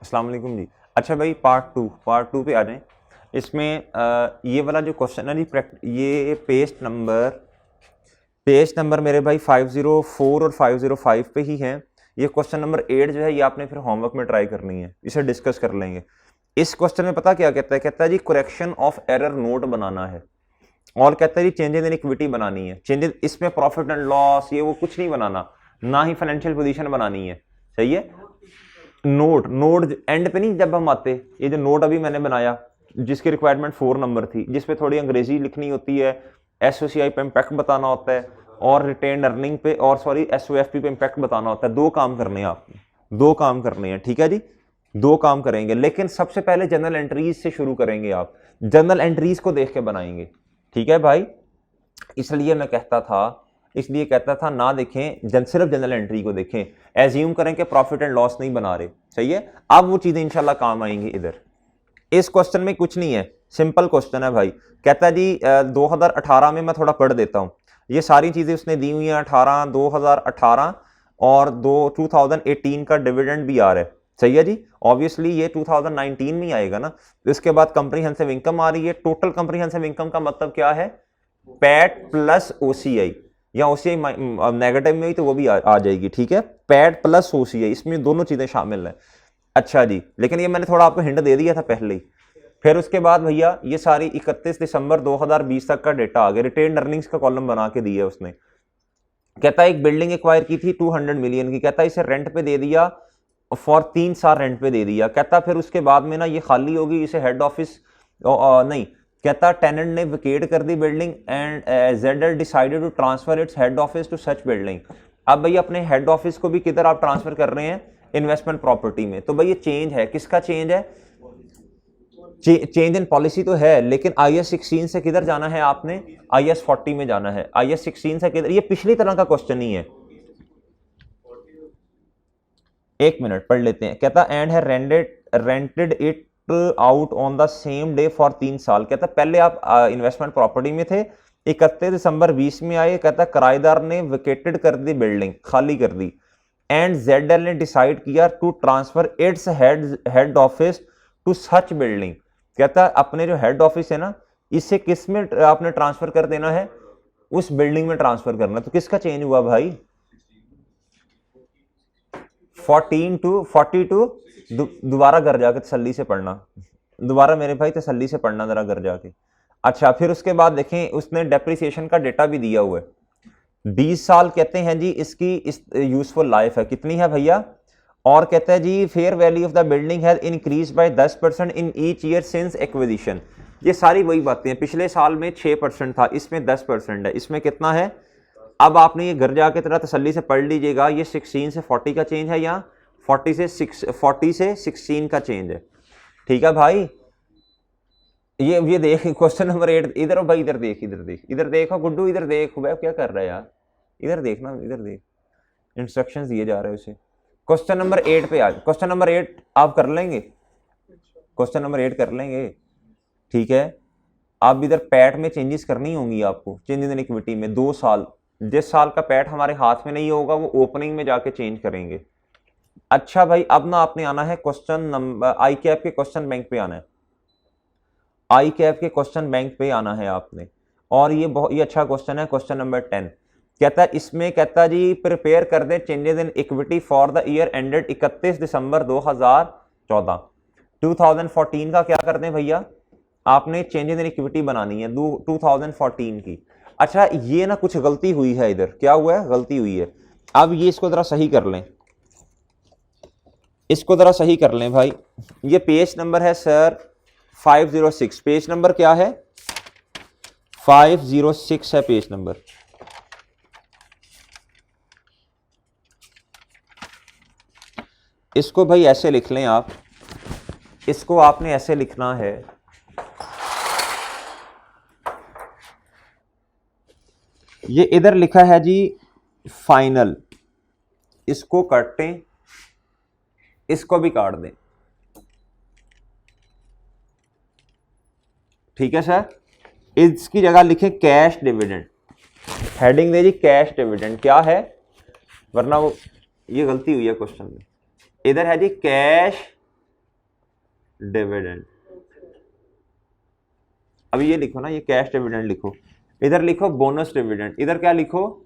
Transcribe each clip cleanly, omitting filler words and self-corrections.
अस्सलाम वालेकुम जी। अच्छा भाई, पार्ट टू पे आ जाएं। इसमें ये वाला जो क्वेश्चन है जी, ये पेज नंबर मेरे भाई 504 और 505 पे ही है। ये क्वेश्चन नंबर 8 जो है ये आपने फिर होमवर्क में ट्राई करनी है, इसे डिस्कस कर लेंगे। इस क्वेश्चन में पता क्या कहता है? कहता है जी करेक्शन ऑफ एरर नोट बनाना है, और कहता है जी चेंजेस इन इक्विटी बनानी है। चेंजेस इसमें प्रॉफिट एंड लॉस ये वो कुछ नहीं बनाना, ना ही फाइनेंशियल पोजीशन बनानी है। सही है। नोट नोट एंड पे नहीं, जब हम आते, ये जो नोट अभी मैंने बनाया जिसकी रिक्वायरमेंट 4 नंबर थी, जिसपे थोड़ी अंग्रेजी लिखनी होती है, एसओसीआई पे इम्पैक्ट बताना होता है, और रिटेन अर्निंग पे और सॉरी एसओएफपी पे इम्पैक्ट बताना होता है। 2 काम करने हैं आपने, 2 काम करने हैं, ठीक है जी। 2 काम करेंगे, लेकिन सबसे पहले जनरल एंट्रीज से शुरू करेंगे। आप जनरल एंट्रीज को देख के बनाएंगे, ठीक है भाई। इसलिए कहता था ना देखें सिर्फ जनरल एंट्री को देखें, एज्यूम करें कि प्रॉफिट एंड लॉस नहीं बना रहे। सही है। अब वो चीजें इंशाल्लाह काम आएंगी। इधर इस क्वेश्चन में कुछ नहीं है, सिंपल क्वेश्चन है भाई। कहता है जी 2018 में, मैं थोड़ा पढ़ देता हूं, ये सारी चीजें उसने दी हुई हैं। 2018 और 2018 का डिविडेंड भी आ रहा है। सही है जी। ऑब्वियसली ये 2019 में आएगा ना। इसके बाद कंप्रीहेंसिव इनकम आ रही है। टोटल कंप्रीहेंसिव इनकम का मतलब क्या है? पैट प्लस ओसीआई, या ओसीआई नेगेटिव में हुई तो वो भी आ जाएगी, ठीक है। पैट प्लस ओसीआई, इसमें दोनों चीजें शामिल हैं। अच्छा जी, लेकिन ये मैंने थोड़ा आपको हिंट दे दिया था पहले ही। फिर उसके बाद भैया ये सारी 31 दिसंबर 2020 तक का डेटा आ गया। रिटेन अर्निंग्स का कॉलम बना के दिया उसने। कहता है एक बिल्डिंग एक्वायर की थी 200 मिलियन की, कहता है इसे रेंट पे दे दिया, फॉर 3 साल रेंट पे दे दिया। कहता फिर उसके बाद में ना ये खाली होगी, इसे हेड ऑफिस नहीं, कहता टेनेंट ने वेकेट कर दी building and Zedar decided to transfer its head office to such building. अब भैया अपने हेड ऑफिस को भी किधर आप ट्रांसफर कर रहे हैं? इन्वेस्टमेंट प्रॉपर्टी में। तो भाई ये चेंज है, किसका चेंज है? चेंज इन पॉलिसी तो है, लेकिन IAS 16 से किधर जाना है आपने? IAS 40 में जाना है। IAS 16 से किधर? ये पिछली तरह का क्वेश्चन ही है। एक मिनट पढ़ लेते हैं। कहता एंड है rented it out on the same day for 3 साल। कहता पहले आप इन्वेस्टमेंट प्रॉपर्टी में थे, 31 दिसंबर 20 में आए। कहता किराएदार ने वेकेटेड कर दी बिल्डिंग, खाली कर दी, एंड जेडएल ने डिसाइड किया to transfer its head office to such building. कहता अपने जो हेड ऑफिस है ना, इसे किस में आपने ट्रांसफर कर देना है? उस बिल्डिंग में ट्रांसफर करना। तो किसका चेंज हुआ भाई? 42 दोबारा घर जाके तसल्ली से पढ़ना, दोबारा मेरे भाई तसल्ली से पढ़ना जरा घर जाके। अच्छा, फिर उसके बाद देखें उसने डेप्रिसिएशन का डेटा भी दिया हुआ है। 20 साल कहते हैं जी इसकी यूजफुल लाइफ है। कितनी है भैया? और कहता है जी fair value of the building has increase by 10% in each year since acquisition. ये सारी वही बातें हैं। पिछले साल में 6% था, इसमें 10% है। इसमें कितना है? अब आपने ये घर जाके तरह तसल्ली से पढ़ लीजिएगा। ये 16 से 40 का चेंज है, या 40 से 16 का चेंज है, ठीक है भाई। ये देख क्वेश्चन नंबर 8 इधर भाई, इधर देख, इधर देखो गुड्डू, इधर देख भाई, क्या कर रहा है यार? इधर देखना, इधर देख, इंस्ट्रक्शंस दिए जा रहे हैं उसे। क्वेश्चन नंबर 8 पे आज, क्वेश्चन नंबर 8 आप कर लेंगे? क्वेश्चन नंबर 8 कर लेंगे, ठीक है। अब इधर पैट में चेंजेस करनी होंगी आपको, चेंजेस इन इक्विटी में 2 साल। जिस साल का पैट हमारे हाथ में नहीं होगा वो ओपनिंग में जाके चेंज करेंगे। अच्छा भाई, अब ना आपने आना है क्वेश्चन नंबर आई कैप के क्वेश्चन बैंक पे आना है। आई कैप के क्वेश्चन बैंक पे आना है आपने, और ये बहुत ही अच्छा क्वेश्चन है, क्वेश्चन नंबर 10। कहता है इसमें, कहता जी प्रिपेयर कर दें changes in equity for the year ended 31 December 2014। 2014 का क्या कर दें भैया? आपने चेंजेस इन इक्विटी बनानी है 2014 की। अच्छा, ये ना कुछ गलती हुई है इधर। क्या हुआ है? गलती हुई है। अब ये इसको जरा सही कर लें, इसको जरा सही कर लें भाई। ये पेज नंबर है सर 506। पेज नंबर क्या है? 506 है पेज नंबर। इसको भाई ऐसे लिख लें आप, इसको आपने ऐसे लिखना है, ये इधर लिखा है जी फाइनल, इसको काटें, इसको भी काट दें, ठीक है सर। इसकी जगह लिखें कैश डिविडेंड, हेडिंग दे जी कैश डिविडेंड। क्या है? वरना वो ये गलती हुई है क्वेश्चन में। इधर है जी कैश डिविडेंड। अभी ये लिखो ना, ये कैश डिविडेंड लिखो, इधर लिखो बोनस डिविडेंड, इधर क्या लिखो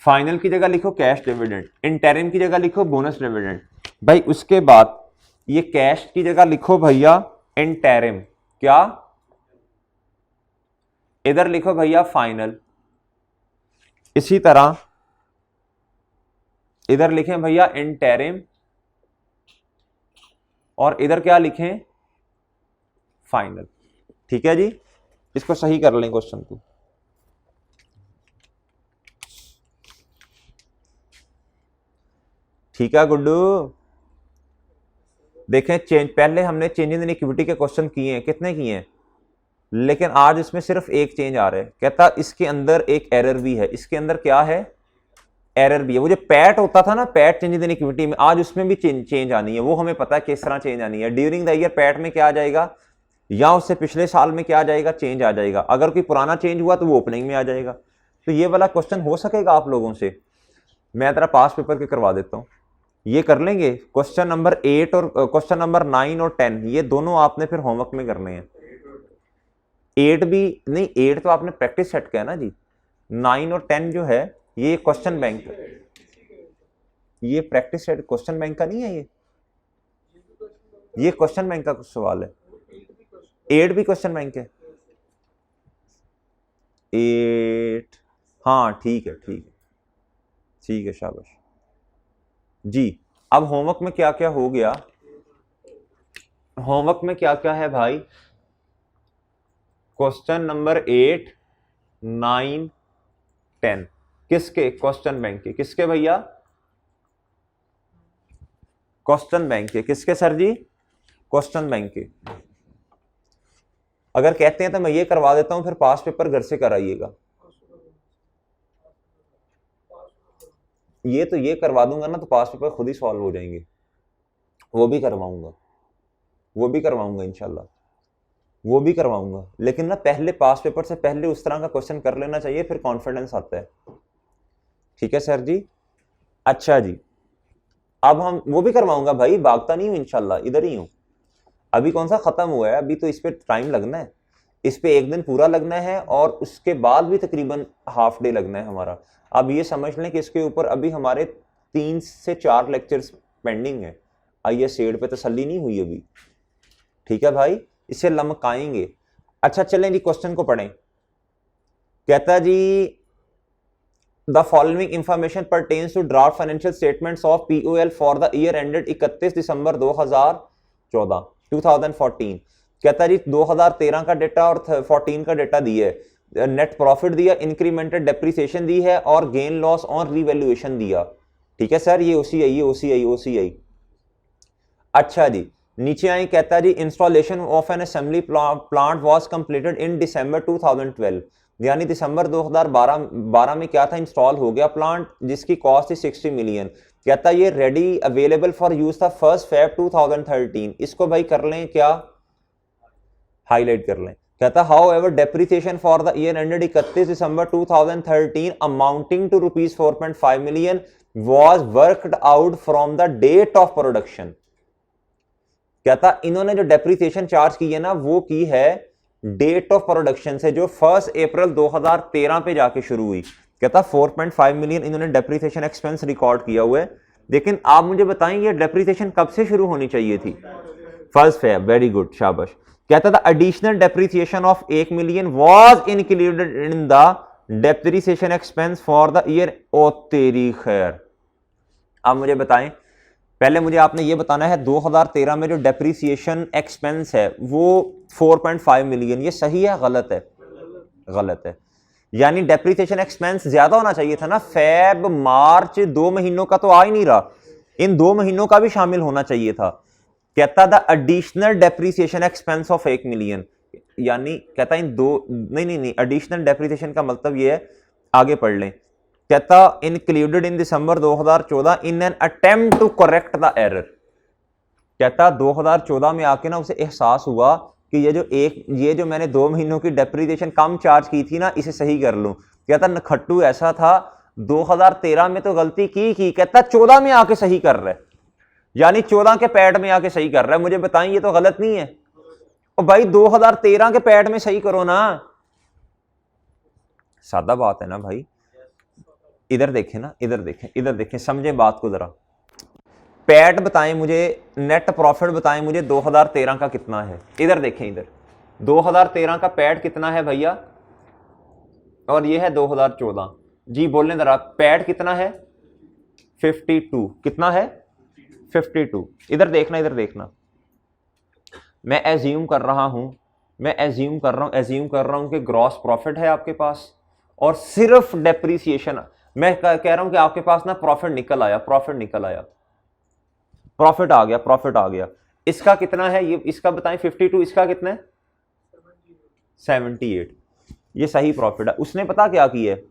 फाइनल की जगह लिखो कैश डिविडेंड, इंटरिम की जगह लिखो बोनस डिविडेंड भाई। उसके बाद ये कैश की जगह लिखो भैया इंटरिम, क्या इधर लिखो भैया फाइनल। इसी तरह इधर लिखें भैया इंटरिम और इधर क्या लिखें फाइनल। ठीक है जी, इसको सही कर लें क्वेश्चन को। ठीक है गुड्डू, देखें चेंज, पहले हमने चेंजेस इन इक्विटी के क्वेश्चन किए हैं, कितने किए हैं, लेकिन आज इसमें सिर्फ एक चेंज आ रहा है। कहता इसके अंदर एक एरर भी है, इसके अंदर क्या है एरर भी है। वो जो पैट होता था ना, पैट चेंजेस इन इक्विटी में, आज उसमें भी चेंज आनी है। वो हमें पता है किस तरह चेंज आनी है। ड्यूरिंग द ईयर पैट में क्या आ जाएगा, या उससे पिछले साल में क्या आ जाएगा, चेंज आ जाएगा। अगर कोई पुराना चेंज हुआ तो वो ओपनिंग में आ जाएगा। तो ये वाला क्वेश्चन हो सकेगा आप लोगों से, मैं तेरा पास पेपर के करवा देता हूं। ये कर लेंगे क्वेश्चन नंबर 8 और क्वेश्चन नंबर 9 और 10, ये दोनों आपने फिर होमवर्क में करने हैं। 8 भी नहीं, 8 तो आपने प्रैक्टिस सेट किया ना जी। 9 और 10 जो है ये क्वेश्चन बैंक, ये प्रैक्टिस सेट क्वेश्चन बैंक का नहीं है, ये क्वेश्चन बैंक का कुछ सवाल है। 8 भी क्वेश्चन बैंक है, 8 हाँ ठीक है, ठीक है, ठीक है, शाबाश जी। अब होमवर्क में क्या क्या हो गया, होमवर्क में क्या क्या है भाई, क्वेश्चन नंबर 8, 9, 10 किसके, क्वेश्चन बैंक के, किसके भैया, क्वेश्चन बैंक के, किसके सर जी, क्वेश्चन बैंक के। अगर कहते हैं तो मैं ये करवा देता हूं, फिर पास पेपर घर से कराइएगा। ये तो ये करवा दूंगा ना तो पास पेपर खुद ही सॉल्व हो जाएंगे। वो भी करवाऊंगा, वो भी करवाऊंगा इंशाल्लाह, वो भी करवाऊंगा। लेकिन ना पहले पास पेपर से पहले उस तरह का क्वेश्चन कर लेना चाहिए, फिर कॉन्फिडेंस आता है। ठीक है सर जी, अच्छा जी। अब हम वो भी करवाऊंगा भाई, भागता नहीं हूं इंशाल्लाह, इधर ही हूं। अभी कौन सा खत्म हुआ है, अभी तो इस पे टाइम लगना है, इस पे एक दिन पूरा लगना है और उसके बाद भी तकरीबन हाफ डे लगना है हमारा। अब ये समझ लें कि इसके ऊपर अभी हमारे 3 से 4 लेक्चर्स पेंडिंग है। आइए सेड पे तसल्ली नहीं हुई अभी, ठीक है भाई, इसे लमकाएंगे। अच्छा चलें जी क्वेश्चन को पढ़ें। कहता जी the following information pertains to draft financial statements of POL for the year ended 31 December 2014। कहता जी 2013 का डेटा और 14 का डेटा दिया है, नेट प्रॉफिट दिया, इंक्रीमेंटेड डेप्रिसिएशन दी है और गेन लॉस ऑन रिवैल्यूएशन दिया। ठीक है सर, ये ओसीआई, ये ओसीआई, ओसीआई। अच्छा जी नीचे आई, कहता जी installation of an assembly plant was completed in December 2012, यानी दिसंबर 2012 में क्या था, इंस्टॉल हो गया प्लांट, जिसकी कॉस्ट थी 60 मिलियन। कहता ये रेडी अवेलेबल फॉर यूज था 1 Feb 2013। इसको भाई कर लें क्या, हाईलाइट कर लें। कहता however depreciation for the year ended 31 दिसंबर 2013 amounting to ₹4.5 million was worked out from the date of production. कहता इन्होंने जो डेप्रिसिएशन चार्ज की है ना, वो की है डेट ऑफ प्रोडक्शन से, जो 1 अप्रैल 2013 पे जाके शुरू हुई। कहता 4.5 मिलियन इन्होंने डेप्रिसिएशन एक्सपेंस रिकॉर्ड किया हुआ है। लेकिन आप मुझे बताएं ये डेप्रिसिएशन कब से शुरू होनी चाहिए थी, 1 Feb, वेरी गुड, शाबाश। कहता था additional depreciation of 1 million was included in the depreciation expense for the year. ओ तेरी खैर, आप मुझे बताएं, पहले मुझे आपने ये बताना है 2013 में जो डेप्रिसिएशन एक्सपेंस है वो 4.5 मिलियन, ये सही है गलत है, गलत है। यानी डेप्रिसिएशन एक्सपेंस ज्यादा होना चाहिए था ना, फेब मार्च 2 महीनों का तो आ ही नहीं रहा, इन 2 महीनों का भी शामिल होना चाहिए था। कहता था additional depreciation expense of 1 million, यानी कहता इन दो, नहीं, एडिशनल डेप्रिसिएशन का मतलब ये है, आगे पढ़ लें। कहता included in December 2014 in an attempt to correct the error. कहता 2014 में आके ना उसे एहसास हुआ कि ये जो मैंने 2 महीनों की डेप्रिसिएशन कम चार्ज की थी ना, इसे सही कर लूं। कहता नखट्टू ऐसा था, 2013 में तो गलती की कहता 14 में आके सही कर रहा है, यानी 14 के पैड में आके सही कर रहा है। मुझे बताएं ये तो गलत नहीं है? और भाई 2013 के पैड में सही करो ना, सादा बात है ना भाई। इधर देखें ना, इधर देखें, इधर देखें, समझें बात को जरा। पैड बताएं मुझे, नेट प्रॉफिट बताएं मुझे 2013 का कितना है। इधर देखें, इधर 2013 का पैड कितना है भैया, और ये है 2014। जी बोलने जरा, पैड कितना है? 52। कितना है? 52। इधर देखना, इधर देखना, मैं एज्यूम कर रहा हूं, मैं एज्यूम कर रहा हूं कि ग्रॉस प्रॉफिट है आपके पास और सिर्फ डेप्रीसिएशन। मैं कह रहा हूं कि आपके पास ना प्रॉफिट निकल आया, प्रॉफिट आ गया। इसका कितना है? ये इसका बताएं 52, इसका कितना है? 78। ये सही प्रॉफिट है। उसने पता क्या किया है,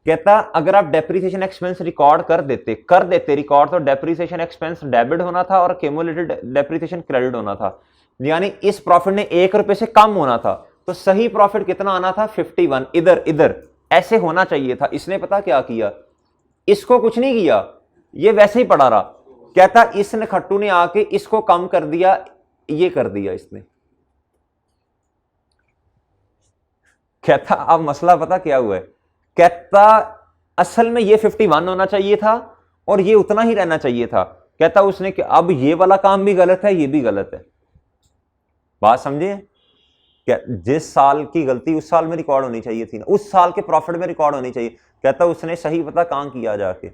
कहता अगर आप डेप्रीसिएशन एक्सपेंस रिकॉर्ड कर देते रिकॉर्ड, तो डेप्रीसिएशन एक्सपेंस डेबिट होना था और क्यूमुलेटेड डेप्रीसिएशन क्रेडिट होना था, यानी इस प्रॉफिट ने 1 रुपए से कम होना था। तो सही प्रॉफिट कितना आना था? 51। इधर ऐसे होना चाहिए था। इसने पता क्या किया, इसको कुछ नहीं किया, ये वैसे ही पड़ा रहा। कहता इस खट्टू ने आके इसको कम कर दिया, ये कर दिया इसने। कहता अब मसला पता क्या हुआ है, कहता असल में ये 51 होना चाहिए था और ये उतना ही रहना चाहिए था। कहता उसने कि अब ये वाला काम भी गलत है, ये भी गलत है। बात समझे? क्या जिस साल की गलती उस साल में रिकॉर्ड होनी चाहिए थी ना, उस साल के प्रॉफिट में रिकॉर्ड होनी चाहिए। कहता उसने सही पता कहां किया जाके,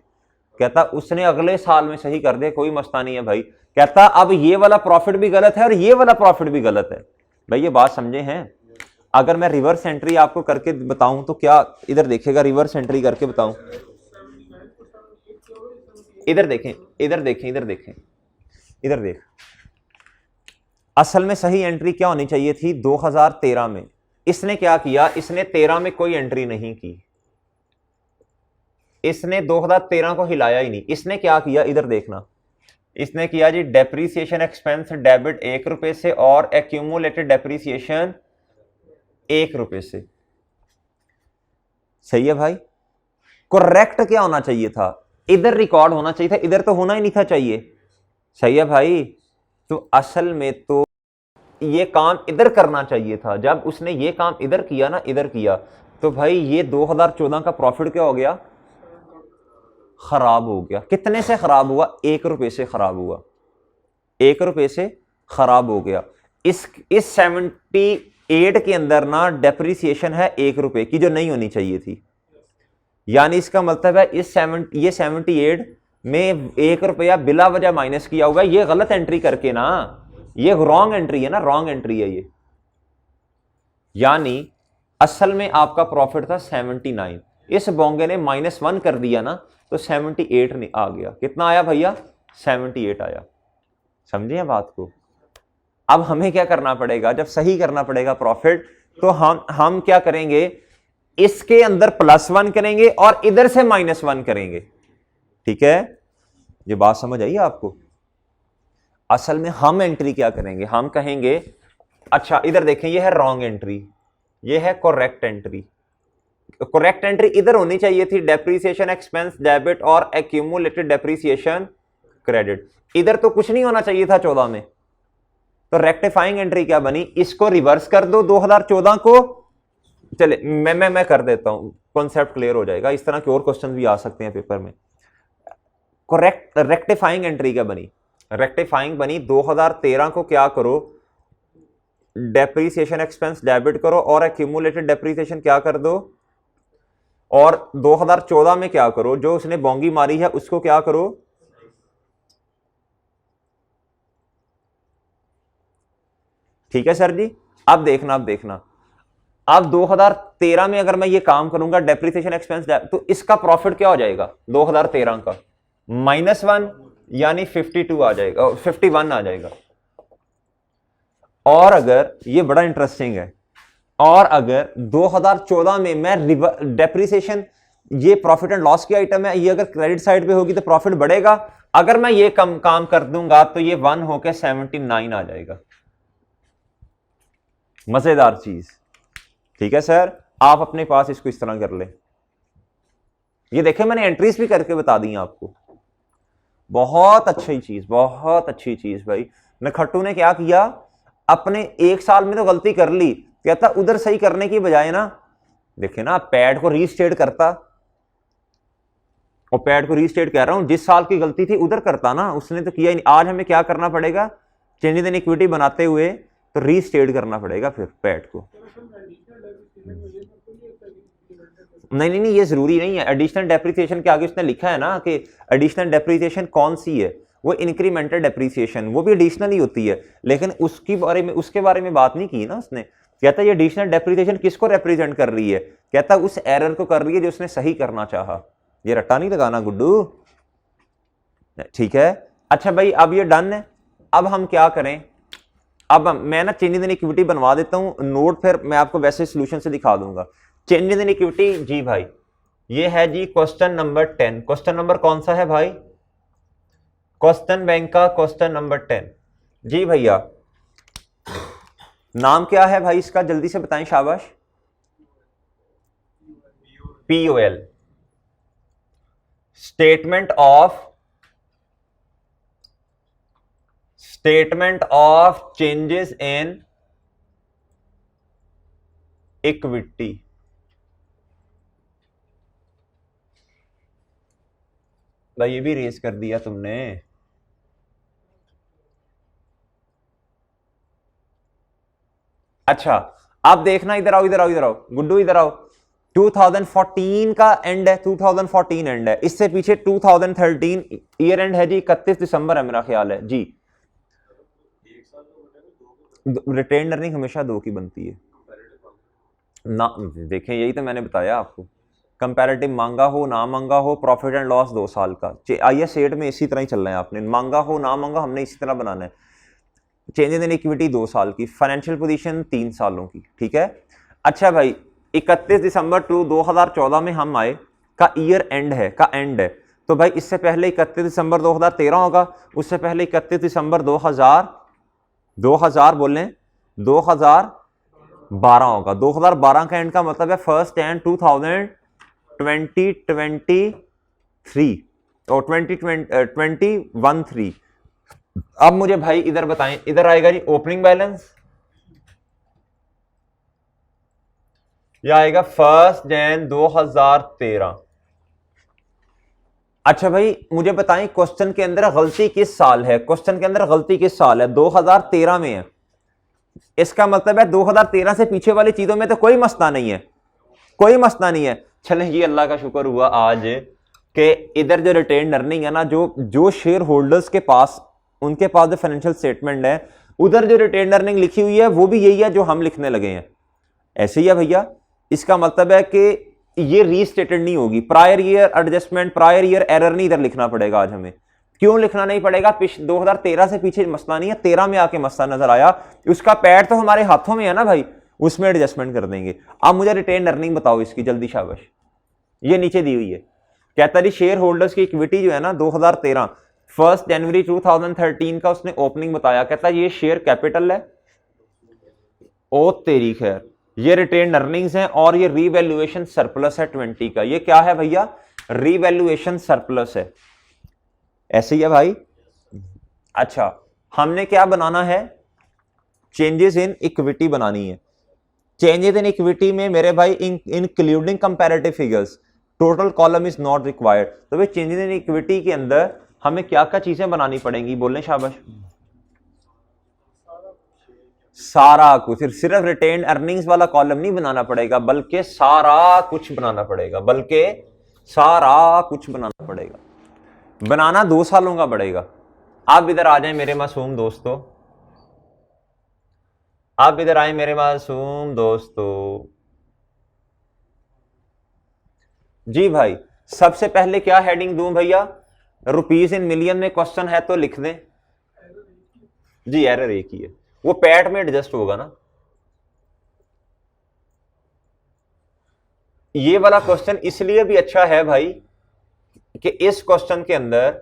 कहता उसने अगले साल में सही कर दिया, कोई मसला नहीं है भाई। कहता अब ये वाला प्रॉफिट भी गलत है और ये वाला प्रॉफिट भी गलत है। भाई ये बात समझे हैं? अगर मैं रिवर्स एंट्री आपको करके बताऊं तो क्या, इधर देखेगा, रिवर्स एंट्री करके बताऊं, इधर देखें, इधर देखें, इधर देखें, इधर देख, असल में सही एंट्री क्या होनी चाहिए थी 2013 में। इसने क्या किया, इसने 13 में कोई एंट्री नहीं की, इसने 2013 को हिलाया ही नहीं। इसने क्या किया, इधर देखना, इसने किया जी डेप्रीसिएशन एक्सपेंस डेबिट 1 रुपए से और एक्यूमुलेटेड डेप्रीसिएशन 1 रुपए से। सही है भाई? करेक्ट क्या होना चाहिए था, इधर रिकॉर्ड होना चाहिए था, इधर तो होना ही नहीं था चाहिए। सही है भाई? तो असल में तो ये काम इधर करना चाहिए था। जब उसने ये काम इधर किया ना, इधर किया, तो भाई ये 2014 का प्रॉफिट क्या हो गया, खराब हो गया। कितने से खराब हुआ? 1 रुपए से खराब हुआ, 1 रुपए से खराब हो गया। इस 78 के अंदर ना डेप्रीसिएशन है 1 रुपए की, जो नहीं होनी चाहिए थी। यानी इसका मतलब है ये 78 में 1 रुपया बिला वजह माइनस किया हुआ है, ये गलत एंट्री करके ना, ये रॉन्ग एंट्री है ना, रॉन्ग एंट्री है ये। यानी असल में आपका प्रॉफिट था 79, इस बोंगे ने -1 कर दिया ना, तो 78 आ गया। कितना आया भैया? 78 आया। समझे बात को? अब हमें क्या करना पड़ेगा, जब सही करना पड़ेगा प्रॉफिट, तो हम क्या करेंगे, इसके अंदर +1 करेंगे और इधर से -1 करेंगे। ठीक है? ये बात समझ आई आपको? असल में हम एंट्री क्या करेंगे, हम कहेंगे अच्छा इधर देखें, ये है रॉन्ग एंट्री, ये है करेक्ट एंट्री। करेक्ट एंट्री इधर होनी चाहिए थी डेप्रीसिएशन एक्सपेंस डेबिट और एक्यूमुलेटेड डेप्रीसिएशन क्रेडिट। इधर तो कुछ नहीं होना चाहिए था 14 में। तो रेक्टिफाइंग एंट्री क्या बनी, इसको रिवर्स कर दो 2014 को। चले मैं कर देता हूं, कॉन्सेप्ट क्लियर हो जाएगा। इस तरह के और क्वेश्चन भी आ सकते हैं पेपर में। करेक्ट रेक्टिफाइंग एंट्री क्या बनी, रेक्टिफाइंग बनी 2013 को क्या करो, डेप्रीसिएशन एक्सपेंस डेबिट करो और एक्यूमुलेटेड डेप्रीसिएशन क्या कर दो, और 2014 में क्या करो, जो उसने बोंगी मारी है उसको क्या करो, ठीक है सर जी? अब देखना, अब 2013 में अगर मैं ये काम करूंगा डेप्रीसिएशन एक्सपेंस, तो इसका प्रॉफिट क्या हो जाएगा 2013 का, -1, यानी 52 आ जाएगा, 51 आ जाएगा। और अगर ये बड़ा इंटरेस्टिंग है, और अगर 2014 में मैं डेप्रीसिएशन, ये प्रॉफिट एंड लॉस की आइटम है, ये अगर क्रेडिट साइड पे होगी तो प्रॉफिट बढ़ेगा। अगर मैं ये काम कर दूंगा तो ये 1 होकर 79 आ जाएगा। मजेदार चीज। ठीक है सर? आप अपने पास इसको इस तरह कर ले। ये देखे मैंने एंट्रीज भी करके बता दी आपको। बहुत अच्छी चीज, बहुत अच्छी चीज भाई। नखट्टू ने क्या किया, अपने एक साल में तो गलती कर ली, कहता उधर सही करने की बजाय ना, देखे ना पैड को रीस्टेट करता, और पैड को रीस्टेट कह रहा हूं, जिस साल की गलती थी उधर करता ना, उसने तो किया ही नहीं। आज हमें क्या करना पड़ेगा, चेंजेस इन इक्विटी बनाते हुए तो रीस्टेट करना पड़ेगा फिर पैड को। नहीं नहीं नहीं, ये जरूरी नहीं है। एडिशनल डेप्रिसिएशन के आगे उसने लिखा है ना कि एडिशनल डेप्रिसिएशन कौन सी है, वो इंक्रीमेंटल डेप्रिसिएशन, वो भी एडिशनल ही होती है, लेकिन उसके बारे में बात नहीं की ना उसने। कहता है ये एडिशनल डेप्रिसिएशन किसको रिप्रेजेंट कर रही है, कहता उस एरर को कर रही है जो उसने सही करना चाहा। ये रट्टा नहीं लगाना गुड्डू, ठीक है। अच्छा भाई अब ये डन है, अब हम क्या करें, अब मैं ना चेंजेस इन इक्विटी बनवा देता हूं नोट, फिर मैं आपको वैसे सॉल्यूशन से दिखा दूंगा। चेंजेस इन इक्विटी जी भाई, ये है जी क्वेश्चन नंबर 10। क्वेश्चन नंबर कौन सा है भाई, क्वेश्चन बैंक का क्वेश्चन नंबर 10 जी भैया। नाम क्या है भाई इसका, जल्दी से बताएं, शाबाश। POL, statement of changes in equity. भाई ये भी रेस कर दिया तुमने। अच्छा अब देखना, इधर आओ इधर आओ इधर आओ गुड्डू इधर आओ। 2014 का एंड है, 2014 एंड है, इससे पीछे 2013 ईयर एंड है जी, 31 दिसंबर है मेरा ख्याल है जी। रिटेन अर्निंग हमेशा 2 की बनती है ना, देखें यही तो मैंने बताया आपको। कंपैरेटिव मांगा हो ना मांगा हो, प्रॉफिट एंड लॉस 2 साल का। IAS 8 में इसी तरह ही चल रहा है, आपने मांगा हो ना मांगा हमने इसी तरह बनाना है। चेंजेस इन इक्विटी 2 साल की, फाइनेंशियल पोजीशन 3 सालों की, ठीक है। अच्छा भाई 31 दिसंबर 2014 में हम आए का ईयर एंड है, का एंड है, तो भाई इससे पहले 31 दिसंबर 2013 होगा, उससे पहले 31 दिसंबर 2000 बोलें 2012 होगा। 2012 का एंड का मतलब है फर्स्ट एंड 2023 और 2021-3। अब मुझे भाई इधर बताएं, इधर आएगा जी ओपनिंग बैलेंस, यह आएगा 1 जनवरी 2013। अच्छा भाई मुझे बताएं क्वेश्चन के अंदर गलती किस साल है, क्वेश्चन के अंदर गलती किस साल है, 2013 में है। इसका मतलब है 2013 से पीछे वाली चीजों में तो कोई मसला नहीं है, कोई मसला नहीं है। चले ये अल्लाह का शुक्र हुआ आज कि इधर जो रिटेन अर्निंग है ना, जो शेयर होल्डर्स के पास, उनके पास जो फाइनेंशियल स्टेटमेंट है, उधर जो रिटेन अर्निंग लिखी हुई है वो भी यही है जो हम लिखने लगे हैं, ऐसे ही है भैया। इसका मतलब है कि ये रीस्टेटेड नहीं होगी, prior year adjustment, prior year error नहीं इधर लिखना पड़ेगा आज हमें। क्यों लिखना नहीं पड़ेगा, 2013 से पीछे मसला नहीं है, 13 में आके मसला नजर आया, उसका पैड तो हमारे हाथों में है ना भाई, उसमें एडजस्टमेंट कर देंगे। अब मुझे रिटेन अर्निंग बताओ इसकी जल्दी, शाबाश। ये नीचे दी हुई है, कहता जी शेयर होल्डर्स की इक्विटी जो है ना 2013 1 जनवरी 2013 का उसने ओपनिंग बताया, कहता ये शेयर कैपिटल है, ओ तेरी खैर, ये रिटेन अर्निंग्स हैं और ये रीवैल्यूएशन सरप्लस है 20 का। ये क्या है भैया, रीवैल्यूएशन सरप्लस है, ऐसे ही है भाई। अच्छा हमने क्या बनाना है, चेंजेस इन इक्विटी बनानी है। चेंजेस इन इक्विटी में मेरे भाई including comparative figures, total column is not required. तो भाई चेंजेस इन इक्विटी के अंदर हमें क्या क्या चीजें बनानी पड़ेंगी, बोलने शाबाश। सारा कुछ, सिर्फ रिटेन अर्निंग्स वाला कॉलम नहीं बनाना पड़ेगा, बल्कि सारा कुछ बनाना पड़ेगा, बल्कि सारा कुछ बनाना पड़ेगा। बनाना 2 सालों का पड़ेगा। आप इधर आ जाएं मेरे मासूम दोस्तों, आप इधर आए मेरे मासूम दोस्तों जी। भाई सबसे पहले क्या हेडिंग दूं भैया, रुपीज इन मिलियन में क्वेश्चन है तो लिख दें जी, एरर एक ही है, वो पैट में एडजस्ट होगा ना। ये वाला क्वेश्चन इसलिए भी अच्छा है भाई कि इस क्वेश्चन के अंदर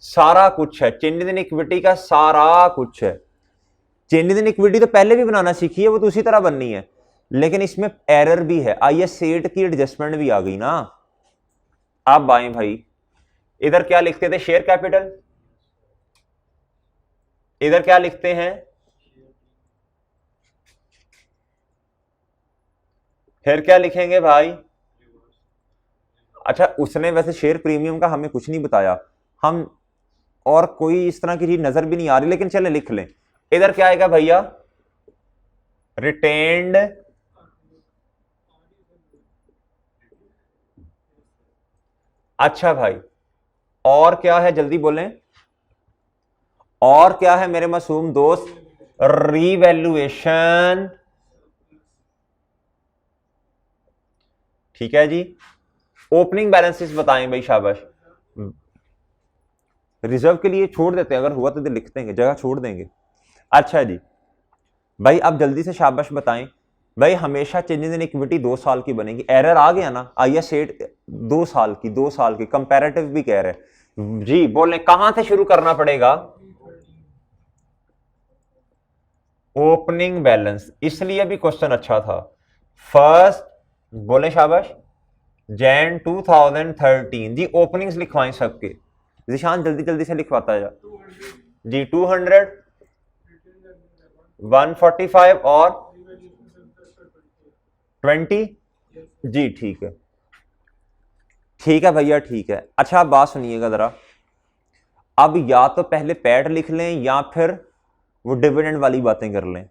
सारा कुछ है, चेंजेस इन इक्विटी का सारा कुछ है। चेंजेस इन इक्विटी तो पहले भी बनाना सीखी है, वो तो उसी तरह बननी है, लेकिन इसमें एरर भी है, IAS 8 की एडजस्टमेंट भी आ गई ना, अब आए भाई, इधर क्या लिखते थे, शेयर कैपिटल, इधर क्या लिखते हैं, फिर क्या लिखेंगे भाई। अच्छा, उसने वैसे शेयर प्रीमियम का हमें कुछ नहीं बताया, हम और कोई इस तरह की चीज नजर भी नहीं आ रही, लेकिन चले लिख लें। इधर क्या आएगा भैया, रिटेन्ड, अच्छा भाई, और क्या है जल्दी बोलें, और क्या है मेरे मासूम दोस्त, रीवैल्यूएशन, ठीक है जी। ओपनिंग बैलेंसेस बताएं भाई, शाबाश, रिजर्व के लिए छोड़ देते हैं, अगर हुआ तो लिख देंगे, जगह छोड़ देंगे। अच्छा जी भाई, अब जल्दी से शाबाश बताएं भाई, हमेशा चेंजेस इन इक्विटी 2 साल की बनेगी, एरर आ गया ना, आइए सेट 2 साल की, 2 साल की कंपैरेटिव भी कह रहे जी, बोले कहां से शुरू करना पड़ेगा, ओपनिंग बैलेंस, इसलिए भी क्वेश्चन अच्छा था, फर्स्ट, बोले शाबाश, जैन 2013 जी, ओपनिंग्स लिखवाएं सबके, जिशान जल्दी जल्दी से लिखवाता जा जी, 200, 145 और 20 जी, ठीक है, ठीक है भैया, ठीक है। अच्छा आप बात सुनिएगा जरा, अब या तो पहले पैड लिख लें या फिर वो डिविडेंड वाली बातें कर लें।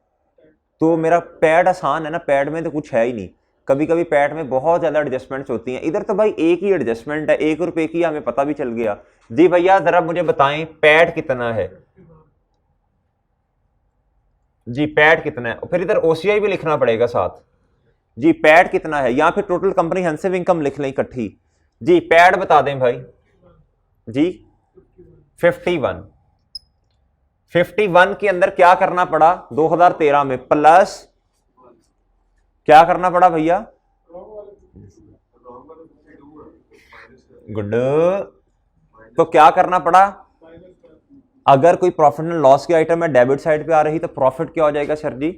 तो मेरा पैड आसान है ना, पैड में तो कुछ है ही नहीं, कभी कभी पैड में बहुत ज्यादा एडजस्टमेंट्स होती हैं, इधर तो भाई एक ही एडजस्टमेंट है, 1 रुपए की, हमें पता भी चल गया जी। भैया जरा मुझे बताएं पैड कितना है जी, पैड कितना है, फिर इधर ओसीआई भी लिखना पड़ेगा साथ जी, पैड कितना है, या फिर टोटल कंप्रीहेंसिव इनकम लिख लें इकट्ठी जी, पैड बता दें भाई जी, 51, 51 के अंदर क्या करना पड़ा 2013 में, प्लस क्या करना पड़ा भैया, गुड, तो क्या करना पड़ा, अगर कोई प्रॉफिट एंड लॉस की आइटम है डेबिट साइड पे आ रही, तो प्रॉफिट क्या हो जाएगा सर जी,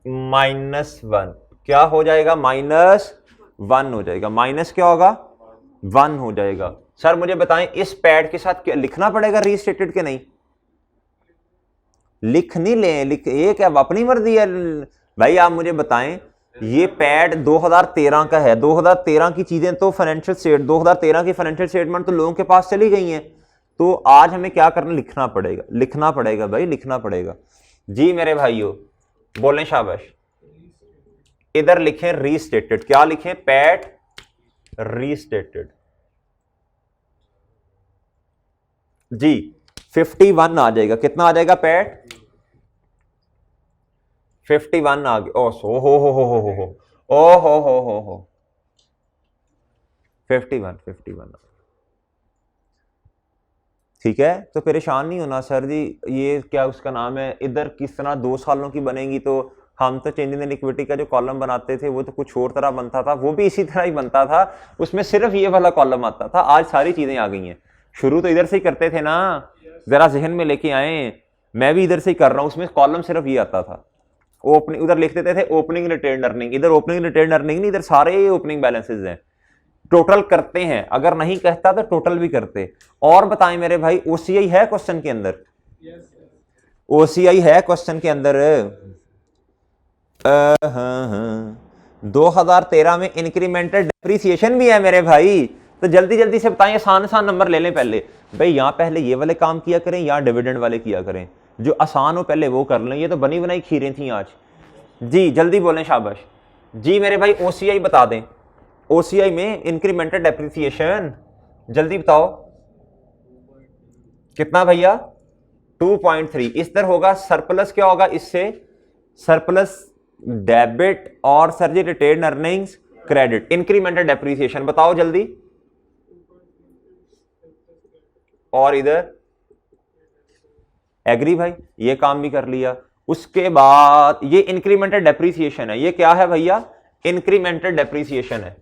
-1, क्या हो जाएगा, -1 हो जाएगा, माइनस क्या होगा, 1 हो जाएगा। सर मुझे बताएं इस पैड के साथ क्या लिखना पड़ेगा रीस्टेटेड के नहीं, लिख नहीं ले, लिख, ये क्या अपनी मर्जी है भाई, आप मुझे बताएं, ये पैड 2013 का है, 2013 की चीजें तो फाइनेंशियल स्टेट 2013 की फाइनेंशियल स्टेटमेंट तो लोगों के पास चली गई हैं, तो आज हमें क्या करना, लिखना पड़ेगा, लिखना पड़ेगा भाई, लिखना पड़ेगा जी मेरे भाइयों, बोलें शाबाश, इधर लिखें रीस्टेटेड, क्या लिखें, पैड रीस्टेटेड जी, 51 आ जाएगा, कितना आ जाएगा पैड, 51 आ गया, ओ सो हो ओ हो 51 ठीक है। तो परेशान नहीं होना सर जी, ये क्या उसका नाम है, इधर किस तरह 2 सालों की बनेगी, तो हम तो चेंज इन इक्विटी का जो कॉलम बनाते थे वो तो कुछ और तरह बनता था, वो भी इसी तरह ही बनता था, उसमें सिर्फ ये वाला कॉलम आता था, आज सारी चीजें आ गई हैं, शुरू तो इधर से ही करते थे ना, जरा जहन में लेके आए, मैं भी इधर से ही कर रहा हूं, उसमें कॉलम सिर्फ ये आता था, ओपनिंग उधर लिख देते थे ओपनिंग रिटेन अर्निंग, इधर ओपनिंग रिटेन अर्निंग नहीं, इधर सारे ओपनिंग बैलेंसेस हैं, टोटल करते हैं, अगर नहीं कहता तो टोटल भी करते। और बताएं मेरे भाई, ओसीआई है क्वेश्चन के अंदर, ओसीआई है क्वेश्चन के अंदर, 2013 में इंक्रीमेंटल डेप्रीसिएशन भी है मेरे भाई, तो जल्दी जल्दी से बताएं, आसान आसान नंबर ले लें पहले भाई, यहां पहले ये वाले काम किया करें, या डिविडेंड वाले किया करें, जो आसान हो पहले वो कर लें, ये तो बनी बनाई खीरें थी आज जी, जल्दी बोलें शाबाश जी मेरे भाई, ओसीआई बता दें, ओसीआई में इंक्रीमेंटल डेप्रिसिएशन जल्दी बताओ कितना भैया, 2.3, इस तरह होगा, सरप्लस क्या होगा इससे, सरप्लस डेबिट, और सर जी retain earnings credit, incremental depreciation बताओ जल्दी, और इधर एग्री भाई, ये काम भी कर लिया, उसके बाद ये इंक्रीमेंटल डेप्रिसिएशन है, ये क्या है भैया, इंक्रीमेंटल डेप्रिसिएशन है,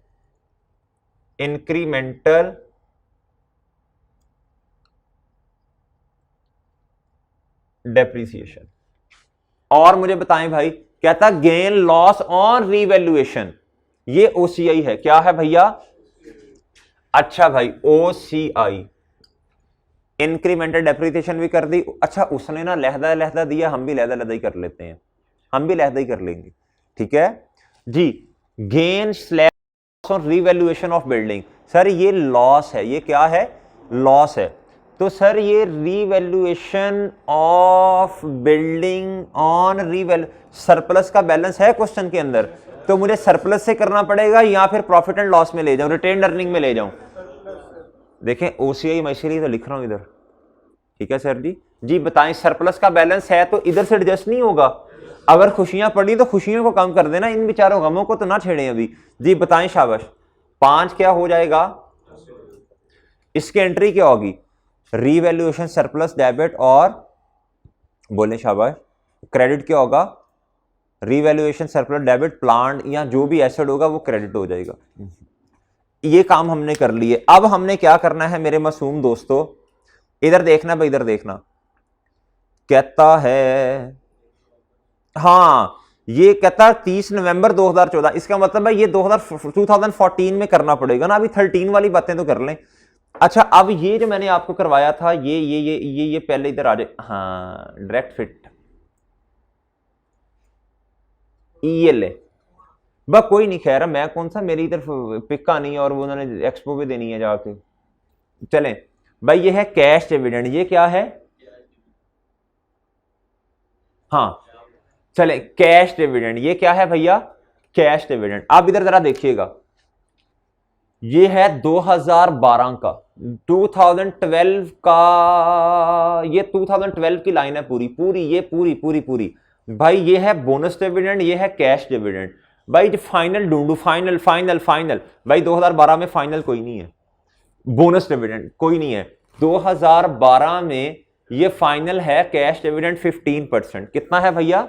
इंक्रीमेंटल डेप्रिसिएशन। और मुझे बताएं भाई, कहता गेन लॉस ऑन रीवैल्यूएशन, ये ओसीआई है, क्या है भैया, अच्छा भाई, OCI इंक्रीमेंटल डेप्रिसिएशन भी कर दी। अच्छा उसने ना लहदा लहदा दिया, हम भी लहदा लहदा ही कर लेते हैं, हम भी लहदा ही कर लेंगे, ठीक है जी। Gain slash on revaluation of building, sir ये लॉस है, ये क्या है, लॉस है। तो सर ये revaluation of building on revalue, surplus का बैलेंस है क्वेश्चन के अंदर, तो मुझे सरप्लस से करना पड़ेगा या फिर प्रॉफिट एंड लॉस में ले जाऊं, रिटेन अर्निंग में ले जाऊं। देखें OCI मैं इसीलिए तो लिख रहा हूं इधर, ठीक है सर जी। जी बताएं, सरप्लस का बैलेंस है तो इधर से एडजस्ट नहीं होगा, अगर खुशियां पड़ी तो खुशियों को कम कर देना, इन बेचारों गमों को तो ना छेड़ें अभी। जी बताएं शाबाश, 5 क्या हो जाएगा, इसकी एंट्री क्या होगी, रीवैल्यूएशन सरप्लस डेबिट, और बोले शाबाश क्रेडिट क्या होगा, रीवैल्यूएशन सरप्लस डेबिट प्लांट या जो भी एसेट होगा वो क्रेडिट हो जाएगा। ये काम हमने कर लिए। अब हमने क्या करना है मेरे मासूम दोस्तों, इधर देखना भाई, इधर देखना, कहता है हाँ ये कहता है 30 नवंबर 2014, इसका मतलब है ये 2014 में करना पड़ेगा ना, अभी 13 वाली बातें तो कर लें। अच्छा अब ये जो मैंने आपको करवाया था ये पहले इधर आ जाए, हाँ डायरेक्ट फिट ELA, बस कोई नहीं, खैर मैं कौन सा, मेरी इधर पिक्का नहीं है और वो उन्होंने एक्सपो भी देनी है जाके। चलें भाई, ये है कैश डिविडेंड, ये क्या है, हाँ चले कैश डिविडेंड, ये क्या है भैया, कैश डिविडेंड। आप इधर जरा देखिएगा, ये है 2012 का, 2012 का, ये 2012 की लाइन है पूरी पूरी, ये पूरी पूरी पूरी भाई, ये है बोनस डिविडेंड, ये है कैश डिविडेंड। भाई जो फाइनल ढूंढू, फाइनल फाइनल फाइनल, भाई 2012 में फाइनल कोई नहीं है, बोनस डिविडेंड कोई नहीं है। 2012 में ये फाइनल है कैश डिविडेंड 15%, कितना है भैया,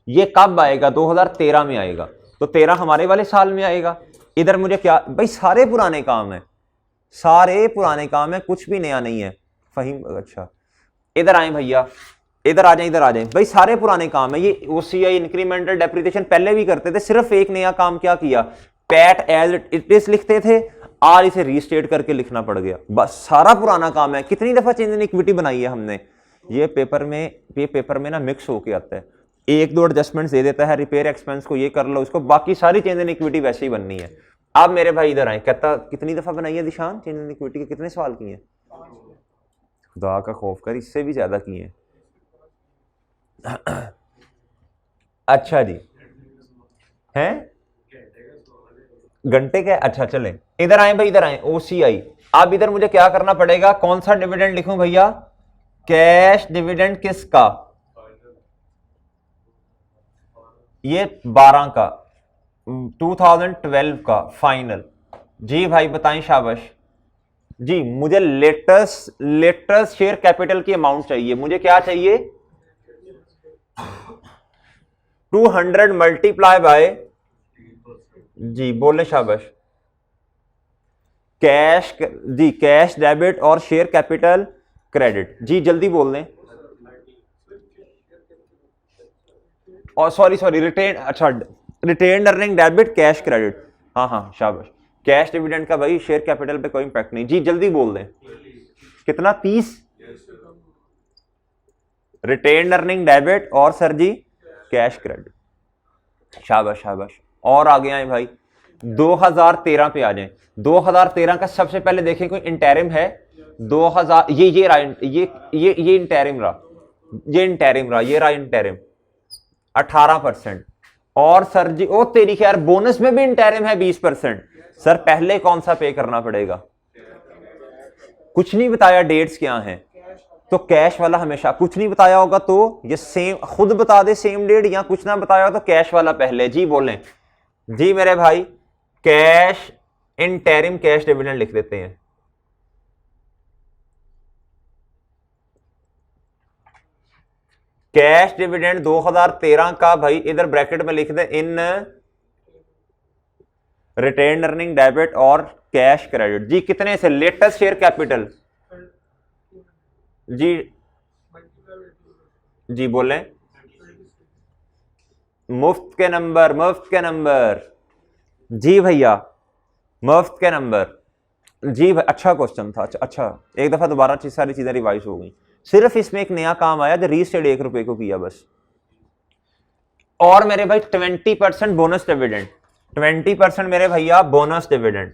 ये कब आएगा, 2013 में आएगा, तो 13 हमारे वाले साल में आएगा। इधर मुझे क्या भाई, सारे पुराने काम है, सारे पुराने काम है, कुछ भी नया नहीं है, फहीम अच्छा। इधर आए भैया, इधर आ जाए, इधर आ जाए भाई, सारे पुराने काम है। ये OCI इंक्रीमेंटल डेप्रिसिएशन पहले भी करते थे, सिर्फ एक नया काम क्या किया, पैट एज इट इज लिखते थे, आज इसे रीस्टेट करके लिखना पड़ गया, बस सारा पुराना काम है। कितनी दफा चेंज इन इक्विटी बनाई है हमने, ये पेपर में ना मिक्स होके आता है, एक दो एडजस्टमेंट्स दे देता है, रिपेयर एक्सपेंस को ये कर लो उसको, बाकी सारी चेंज इन इक्विटी वैसे ही बननी है। अब मेरे भाई इधर आए, कहता कितनी दफा बनाई है दिशान चेंज इन इक्विटी के, कितने सवाल किए हैं, खुदा का खौफ कर, इससे भी ज्यादा किए हैं। अच्छा जी, हैं घंटे के, अच्छा चले इधर आए भाई, इधर आए OCI। अब इधर मुझे क्या करना पड़ेगा, कौन सा डिविडेंड लिखूं भैया, कैश डिविडेंड किसका, ये 12 का, 2012 का फाइनल। जी भाई बताएं शाबाश जी, मुझे लेटेस्ट शेयर कैपिटल की अमाउंट चाहिए, मुझे क्या चाहिए, 200 मल्टीप्लाई बाय, जी बोले शाबाश, कैश जी, कैश डेबिट और शेयर कैपिटल क्रेडिट, जी जल्दी बोल दें, और सॉरी रिटेन, अच्छा retain earning debit cash credit, हाँ हाँ शाबाश, कैश डिविडेंड का भाई शेयर कैपिटल पे कोई इंपैक्ट नहीं, जी जल्दी बोल दें, कितना 30, रिटेन अर्निंग डेबिट और सर जी कैश क्रेडिट, शाबाश शाबाश। और आगे आए भाई, 2013 पे आ जाएं, 2013 का सबसे पहले देखें कोई इंटरिम है, 2000 ये रहा, ये इंटरिम रहा, ये इंटरिम रहा, ये रहा इंटरिम 18%, और सर जी ओ तेरी खैर बोनस में भी इंटरिम है 20%, सर पहले कौन सा पे करना पड़ेगा, कुछ नहीं बताया, डेट्स क्या हैं, तो कैश वाला हमेशा, कुछ नहीं बताया होगा तो ये सेम खुद बता दे सेम डेट, या कुछ ना बताया हो तो कैश वाला पहले, जी बोलें, जी मेरे भाई कैश इंटरिम कैश डिविडेंड लिख देते हैं, कैश डिविडेंड 2013 का भाई इधर ब्रैकेट में लिख दे, इन रिटेन अर्निंग डेबिट और कैश क्रेडिट, जी कितने से, लेटेस्ट शेयर कैपिटल, जी जी बोलें, मुफ्त के नंबर, मुफ्त के नंबर, जी भैया मुफ्त के नंबर, जी भाई अच्छा क्वेश्चन था। अच्छा एक दफा दोबारा सारी चीजें रिवाइज हो गई। सिर्फ इसमें एक नया काम आया जो रीस्टेट 1 रुपए को किया बस। और मेरे भाई 20% बोनस डिविडेंड, 20% मेरे भैया बोनस डिविडेंड।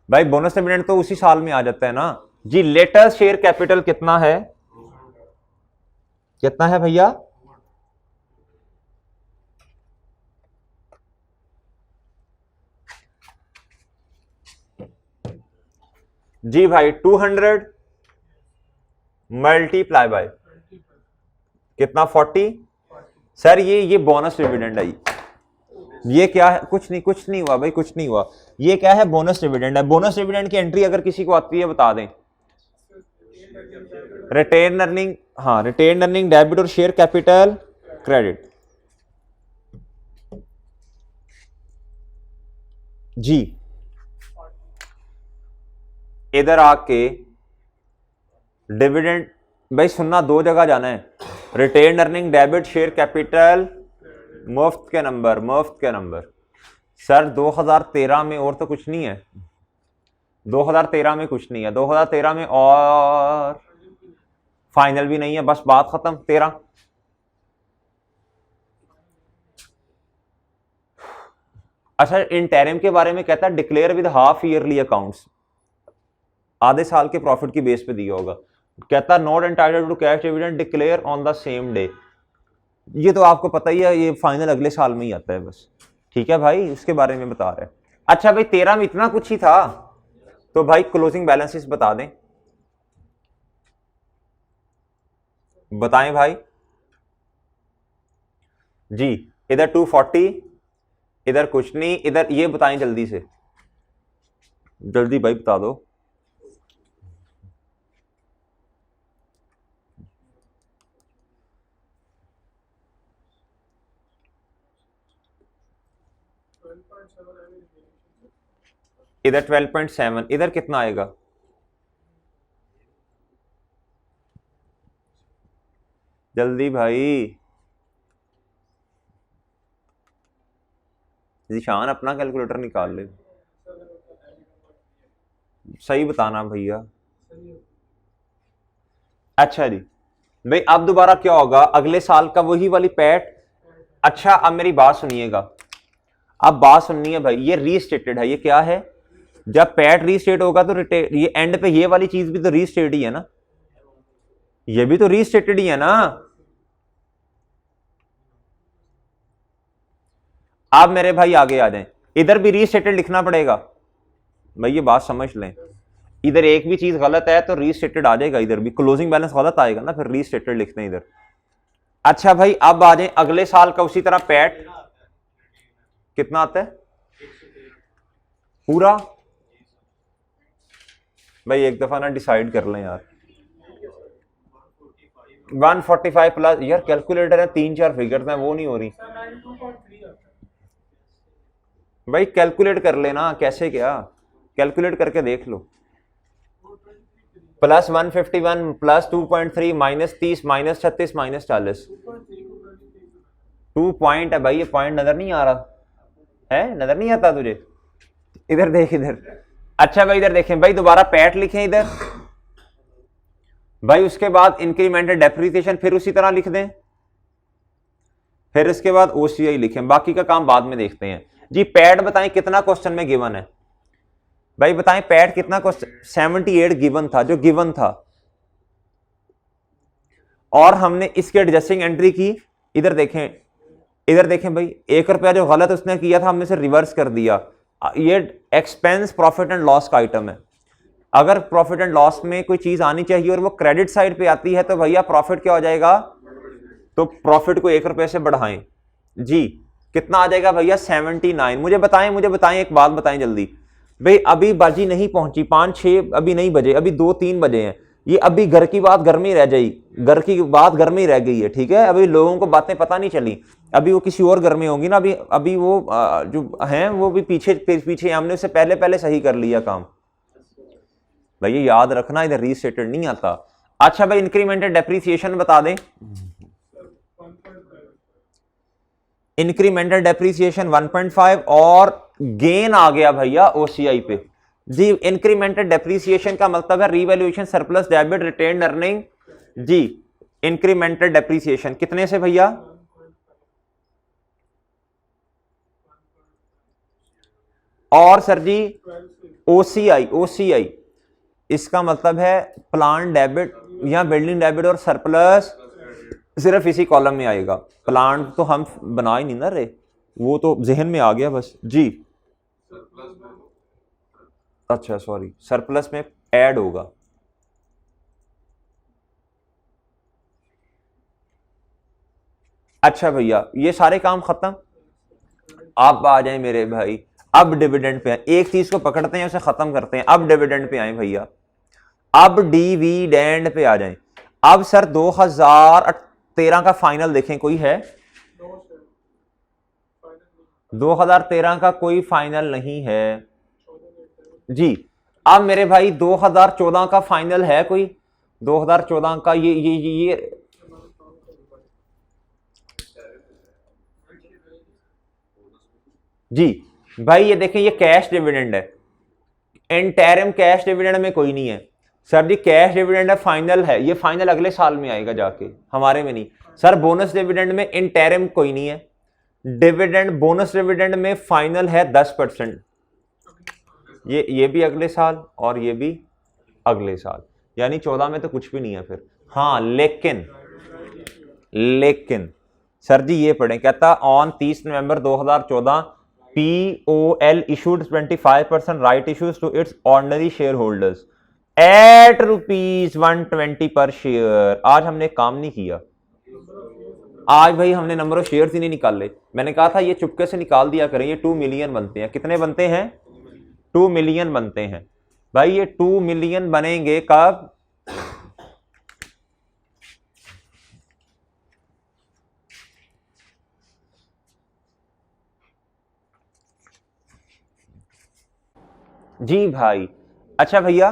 भाई बोनस डिविडेंड तो उसी साल में आ जाता है ना जी। लेटेस्ट शेयर कैपिटल कितना है, कितना है भैया? जी भाई 200 मल्टीप्लाई बाय कितना 40। सर ये बोनस डिविडेंड है। ये क्या है? कुछ नहीं हुआ भाई, कुछ नहीं हुआ। ये क्या है? बोनस डिविडेंड है। बोनस डिविडेंड की एंट्री अगर किसी को आती है बता दें। रिटेन अर्निंग, हाँ रिटेन अर्निंग डेबिट और शेयर कैपिटल क्रेडिट जी। इधर आके डिविडेंड भाई सुनना, दो जगह जाना है। Retain earning debit share capital मुफ्त के नंबर, मुफ्त के नंबर। सर 2013 में और तो कुछ नहीं है, 2013 में कुछ नहीं है, 2013 में और फाइनल भी नहीं है, बस बात खत्म। 13 अच्छा इंटरिम के बारे में कहता है declare with half yearly accounts, आधे साल के प्रॉफिट की बेस पे दिया होगा। कहता not entitled to cash dividend declare on the same day. ये तो आपको पता ही है, ये फाइनल अगले साल में ही आता है बस। ठीक है भाई, उसके बारे में बता रहे हैं। अच्छा भाई 13 में इतना कुछ ही था, तो भाई क्लोजिंग बैलेंसेस बता दें, बताएं भाई जी। इधर 240, इधर कुछ नहीं, इधर ये बताएं जल्दी से, जल्दी भाई बता दो। इधर 12.7, इधर कितना आएगा? जल्दी भाई, निशान अपना कैलकुलेटर निकाल ले, सही बताना भैया। अच्छा जी भाई, अब दोबारा क्या होगा? अगले साल का वही वाली पैट। अच्छा अब मेरी बात सुनिएगा, अब बात सुननी है भाई। ये रीस्टेटेड है, ये क्या है? जब पैट रीस्टेट होगा तो ये एंड पे ये वाली चीज भी तो रीस्टेट ही है ना, ये भी तो रीस्टेटेड ही है ना। आप मेरे भाई आगे आ जाएं, इधर भी रीस्टेटेड लिखना पड़ेगा भाई, ये बात समझ लें। इधर एक भी चीज गलत है तो रीस्टेटेड आ जाएगा, इधर भी क्लोजिंग बैलेंस गलत आएगा ना, फिर रीस्टेटेड लिखते हैं इधर। अच्छा भाई अब आ जाए अगले साल का, उसी तरह पैट कितना आता है पूरा? भाई एक दफा ना डिसाइड कर लें यार। 145 प्लस, यार कैलकुलेटर है 3-4 फिगर्स हैं, वो नहीं हो रही भाई। कैलकुलेट कर लेना, कैसे क्या कैलकुलेट करके देख लो। Plus 151 plus 2.3 minus 30 minus 36 minus 40, 2 point है भाई। ये पॉइंट नजर नहीं आ रहा है? नजर नहीं आता तुझे? इधर देख इधर। अच्छा भाई इधर देखें भाई, दोबारा पैट लिखें इधर भाई, उसके बाद इंक्रीमेंटल डेप्रिसिएशन फिर उसी तरह लिख दें, फिर इसके बाद ओसीआई लिखें, बाकी का काम बाद में देखते हैं जी। पैट बताएं कितना क्वेश्चन में गिवन है भाई, बताएं पैट कितना क्वेश्चन? 78 गिवन था, जो गिवन था, और हमने इसके एडजस्टिंग एंट्री की। इधर देखें, इधर देखें भाई, 1 रुपया जो गलत उसने किया था हमने से रिवर्स कर दिया। ये एक्सपेंस प्रॉफिट एंड लॉस का आइटम है। अगर प्रॉफिट एंड लॉस में कोई चीज आनी चाहिए और वो क्रेडिट साइड पे आती है तो भैया प्रॉफिट क्या हो जाएगा? तो प्रॉफिट को 1 रुपये से बढ़ाएं जी। कितना आ जाएगा भैया? 79। मुझे बताएं एक बात बताएं जल्दी भाई। अभी बाजी नहीं पहुंची, 5-6 अभी नहीं बजे, अभी 2-3 बजे हैं। ये अभी घर की बात घर में ही रह जाएगी, घर की बात घर में ही रह गई है, ठीक है? अभी लोगों को बातें पता नहीं चली, अभी वो किसी और घर में होंगी ना। अभी वो जो हैं वो भी पीछे हमने उससे पहले सही कर लिया काम। भाई याद रखना, इधर रीस्टेटेड नहीं आता। अच्छा भाई इंक्रीमेंटेड डेप्रीसिएशन बता दें। इंक्रीमेंटेड डेप्रीसिएशन 1.5 और गेन आ गया भैया ओसीआई पे जी। इंक्रीमेंटेड डेप्रीसिएशन का मतलब है revaluation surplus debit retained earning जी। इंक्रीमेंटेड डेप्रीसिएशन कितने से भैया? और सर जी ओसीआई, ओसीआई इसका मतलब है प्लान डेबिट या बिल्डिंग डेबिट और सरप्लस सिर्फ इसी कॉलम में आएगा। प्लांट तो हम बना ही नहीं ना रहे, वो तो जहन में आ गया बस जी। अच्छा सॉरी, सरप्लस में ऐड होगा। अच्छा भैया ये सारे काम खत्म। आप आ जाए मेरे भाई, अब डिविडेंड पे आए। एक चीज को पकड़ते हैं उसे खत्म करते हैं। अब डिविडेंड पे आए भैया, अब डिविडेंड पे आ जाए। अब सर 2013 का फाइनल देखें, कोई है? 2013 का कोई फाइनल नहीं है जी। अब मेरे भाई 2014 का फाइनल है कोई? 2014 का ये जी भाई ये देखें, ये कैश डिविडेंड है। इंटरिम कैश डिविडेंड में कोई नहीं है सर जी। कैश डिविडेंड है, फाइनल है, ये फाइनल अगले साल में आएगा जाके, हमारे में नहीं सर। बोनस डिविडेंड में इंटरिम कोई नहीं है। डिविडेंड बोनस डिविडेंड में फाइनल है 10%। ये भी अगले साल और ये भी अगले साल, यानी 14 में तो कुछ भी नहीं है फिर। हाँ लेकिन सर जी ये पढ़ें, कहता on 30 November 2014 POL issued 25% right issues to its ordinary shareholders at ₹120 पर शेयर। आज हमने काम नहीं किया, आज भाई हमने नंबर ऑफ शेयर्स ही नहीं निकाले। मैंने कहा था ये चुपके से निकाल दिया करें, ये 2 मिलियन बनते हैं। कितने बनते हैं? 2 मिलियन बनते हैं भाई। ये 2 मिलियन बनेंगे कब? जी भाई। अच्छा भैया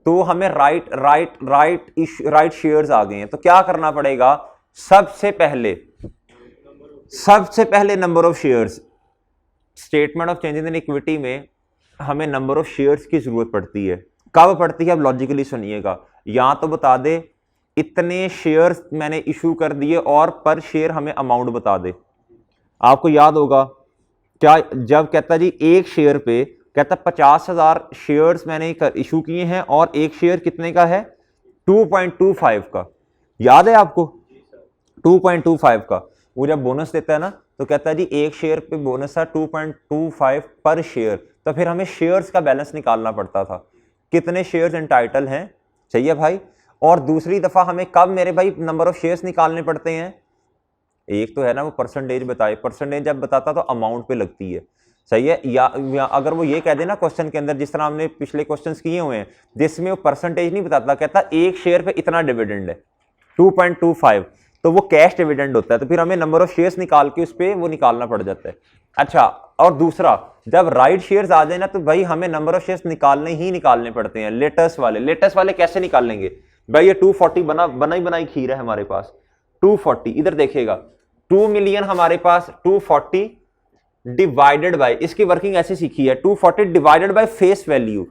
तो हमें राइट शेयर्स आ गए हैं, तो क्या करना पड़ेगा? सबसे पहले number of shares, statement of changes in equity में हमें नंबर ऑफ शेयर्स की जरूरत पड़ती है। कब पड़ती है? अब लॉजिकली सुनिएगा। या तो बता दे इतने शेयर्स मैंने इशू कर दिए और पर शेयर हमें अमाउंट बता दे। आपको याद होगा क्या, जब कहता जी एक शेयर पे कहता 50,000 शेयर्स मैंने इशू किए हैं और एक शेयर कितने का है? 2.25 का। याद है आपको? 2.25 का। वो जब बोनस देता है ना तो कहता है जी एक शेयर पे बोनस था 2.25 पर शेयर। तो फिर हमें शेयर्स का बैलेंस निकालना पड़ता था, कितने शेयर्स एंटाइटल हैं। चाहिए भाई। और दूसरी दफा हमें कब मेरे भाई नंबर ऑफ शेयर्स निकालने पड़ते हैं? एक तो है ना वो परसेंटेज बताए, परसेंटेज जब बताता तो अमाउंट पे लगती है। सही है। या अगर वो ये कह देना क्वेश्चन के अंदर, जिस तरह हमने पिछले क्वेश्चंस किए हुए हैं जिसमें वो परसेंटेज नहीं बताता, कहता एक शेयर पे इतना डिविडेंड है 2.25, तो वो कैश डिविडेंड होता है। तो फिर हमें नंबर ऑफ शेयर्स निकाल के उस पर वो निकालना पड़ जाता है। अच्छा, और दूसरा जब राइट शेयर्स आ जाए ना तो भाई हमें नंबर ऑफ शेयर्स निकालने पड़ते हैं। लेटेस्ट वाले कैसे निकालेंगे भाई? ये 240 बनाई खीर है हमारे पास। 240 इधर देखिएगा, 2 मिलियन हमारे पास, 240 डिवाइडेड बाय, इसकी वर्किंग ऐसे सीखी है, 240 डिवाइडेड बाय फेस वैल्यू।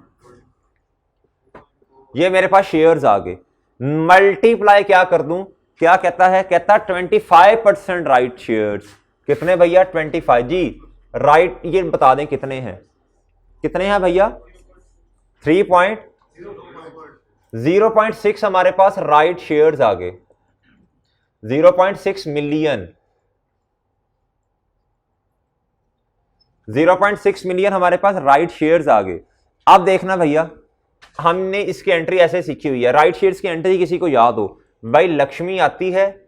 ये मेरे पास शेयर्स आ गए, मल्टीप्लाई क्या कर दूं? क्या कहता है? कहता 25% राइट शेयर्स। कितने भैया? 25 जी। राइट ये बता दें कितने हैं? कितने हैं भैया? 0.6 हमारे पास राइट शेयर्स आ गए, 0.6 मिलियन, 0.6 मिलियन हमारे पास राइट शेयर्स आ गए। अब देखना भैया, हमने इसकी एंट्री ऐसे सीखी हुई है। राइट शेयर्स की एंट्री किसी को याद हो भाई? लक्ष्मी आती है,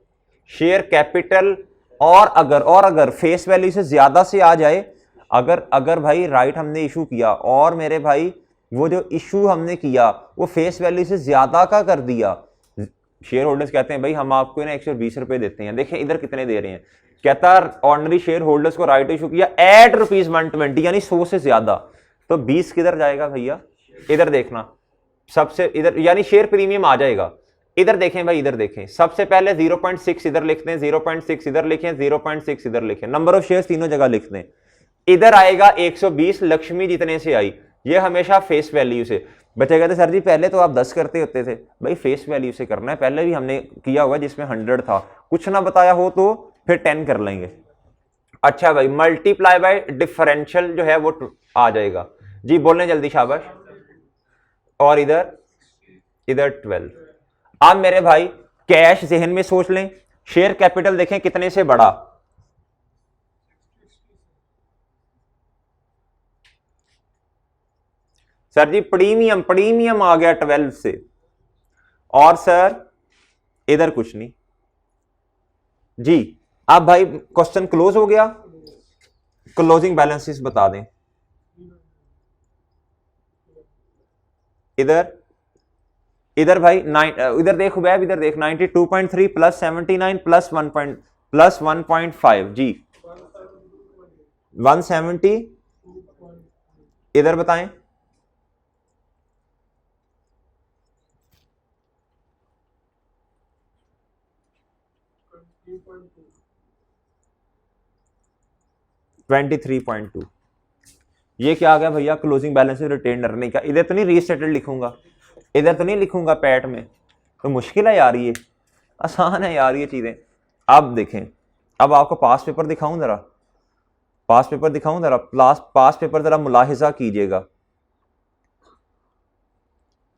शेयर कैपिटल, और अगर फेस वैल्यू से ज्यादा से आ जाए, अगर भाई राइट हमने इशू किया और मेरे भाई वो जो इशू हमने किया वो फेस वैल्यू से ज्यादा का कर दिया, शेयर होल्डर्स कहते हैं भाई हम आपको ना 120 रुपए देते हैं। देखिए इधर कितने दे रहे हैं, कहता ऑर्डिनरी शेयर होल्डर्स को राइट इशू किया एट ₹120, यानी 100 से ज्यादा, तो 20 किधर जाएगा भैया? इधर देखना, सबसे इधर, यानी शेयर प्रीमियम आ जाएगा। इधर देखें भाई, इधर देखें, सबसे पहले 0.6 इधर लिखते हैं, 0.6 इधर लिखें, 0.6 इधर लिखें, नंबर ऑफ शेयर्स तीनों जगह लिखते हैं। इधर आएगा 120, लक्ष्मी जितने से आई, ये हमेशा फेस वैल्यू से। बच्चे कहते सर जी पहले तो आप 10 करते होते थे, भाई फेस वैल्यू से करना है, पहले भी हमने किया हुआ जिसमें 100 था, कुछ ना बताया हो तो फिर 10 कर लेंगे। अच्छा भाई, मल्टीप्लाई बाय डिफरेंशियल जो है वो आ जाएगा जी, बोलने जल्दी, शाबाश। और इधर 12। अब मेरे भाई कैश जहन में सोच लें, शेयर कैपिटल देखें कितने से बढ़ा, सर जी प्रीमियम आ गया 12 से, और सर इधर कुछ नहीं जी। अब भाई क्वेश्चन क्लोज हो गया, क्लोजिंग बैलेंसेस बता दें। इधर भाई इधर देख वैब, इधर देख 92.3 प्लस 79 प्लस 1.5 जी 170, इधर बताएं 23.2। ये क्या आ गया भैया, क्लोजिंग बैलेंस रिटेन अर्निंग का। इधर तो नहीं रीस्टेटेड लिखूंगा, इधर तो नहीं लिखूंगा पैट में, तो मुश्किल है यार, ये आसान है यार ये चीजें। अब देखें, अब आपको पास पेपर दिखाऊं जरा, पास पेपर दिखाऊं जरा, पास पेपर जरा मुलाहिजा कीजिएगा।